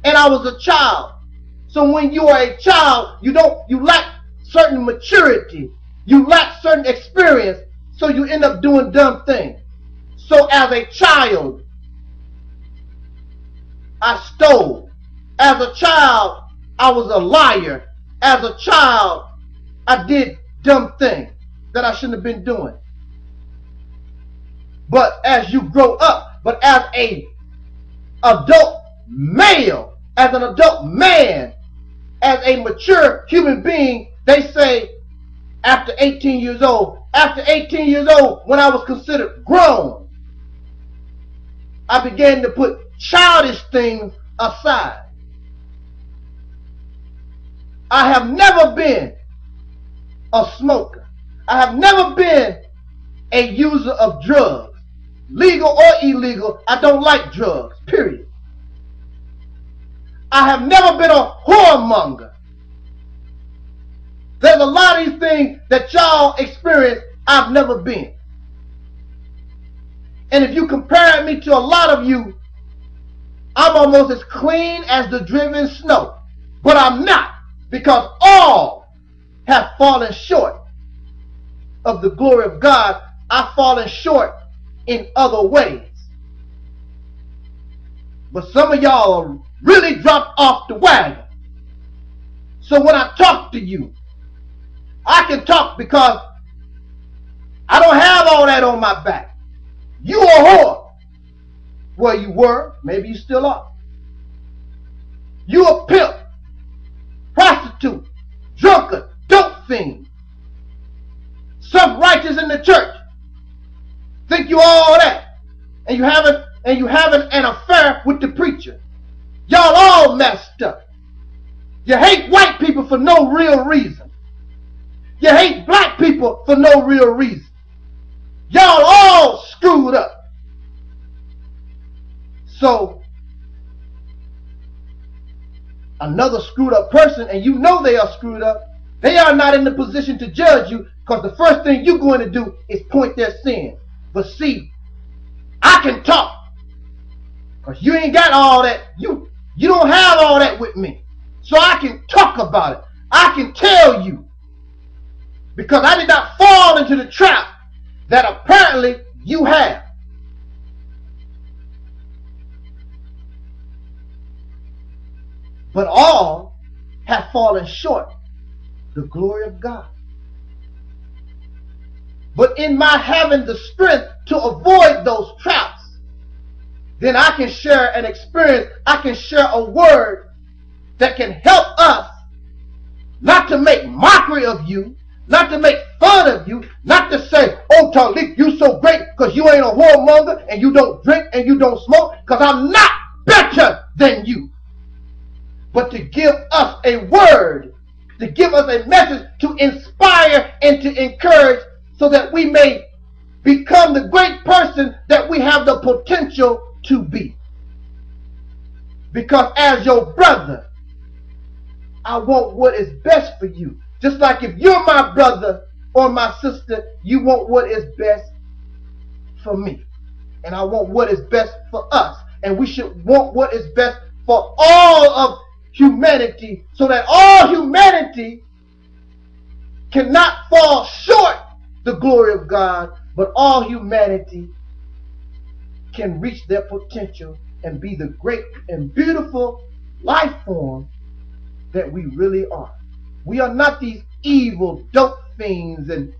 And I was a child. So when you are a child, you lack certain maturity. You lack certain experience. So you end up doing dumb things. So as a child, I stole. As a child, I was a liar. As a child, I did dumb things that I shouldn't have been doing. But as you grow up, but as an adult male, as an adult man, as a mature human being, they say after 18 years old, when I was considered grown, I began to put childish things aside. I have never been a smoker. I have never been a user of drugs, legal or illegal. I don't like drugs, period. I have never been a whoremonger. There's a lot of these things that y'all experience I've never been. And if you compare me to a lot of you, I'm almost as clean as the driven snow. But I'm not, because all have fallen short of the glory of God. I've fallen short in other ways. But some of y'all are really dropped off the wagon. So when I talk to you, I can talk because I don't have all that on my back. You a whore. Well, you were. Maybe you still are. You a pimp, prostitute, drunkard, dope fiend, self-righteous in the church. Think you all that, and you having an affair with the preacher. Y'all all messed up. You hate white people for no real reason. You hate black people for no real reason. Y'all all screwed up. So another screwed up person, and you know they are screwed up, they are not in the position to judge you, because the first thing you're going to do is point their sin. But see, I can talk, because you ain't got all that. You don't have all that with me. So I can talk about it. I can tell you, because I did not fall into the trap that apparently you have. But all have fallen short the glory of God. But in my having the strength to avoid those traps, then I can share an experience, I can share a word that can help us not to make mockery of you, not to make fun of you, not to say, oh, Taalik, you so great because you ain't a whoremonger and you don't drink and you don't smoke, because I'm not better than you. But to give us a word, to give us a message to inspire and to encourage, so that we may become the great person that we have the potential to be. Because as your brother, I want what is best for you. Just like if you're my brother or my sister, you want what is best for me. And I want what is best for us. And we should want what is best for all of humanity, so that all humanity cannot fall short the glory of God, but all humanity can reach their potential and be the great and beautiful life form that we really are. We are not these evil dope fiends and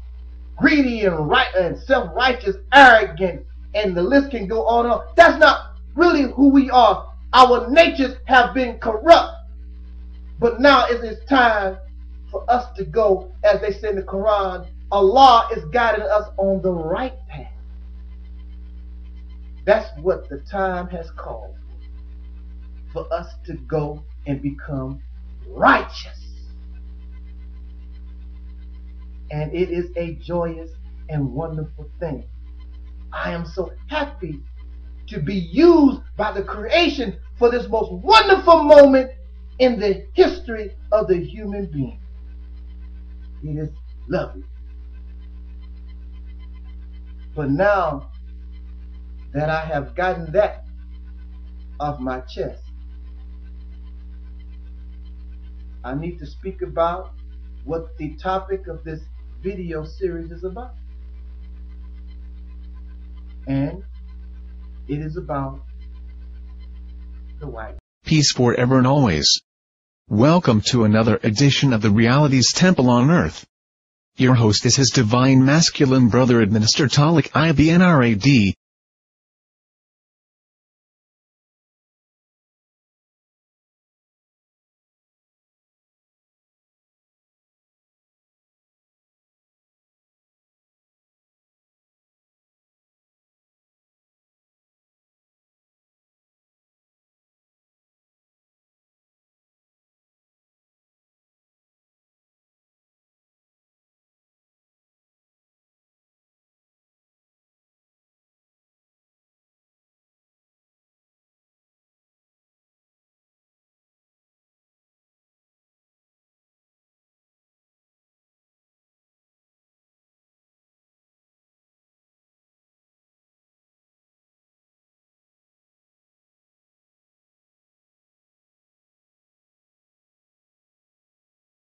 greedy and self-righteous, arrogant, and the list can go on and on. That's not really who we are. Our natures have been corrupt. But now it is time for us to go, as they say in the Quran, Allah is guiding us on the right path. That's what the time has called for us to go and become righteous. And it is a joyous and wonderful thing. I am so happy to be used by the creation for this most wonderful moment in the history of the human being. It is lovely. But now that I have gotten that off my chest, I need to speak about what the topic of this video series is about. And it is about the white. Peace forever and always. Welcome to another edition of the Reality's Temple on Earth. Your host is His Divine Masculine Brother AdMinister Taalik Ibn'rad,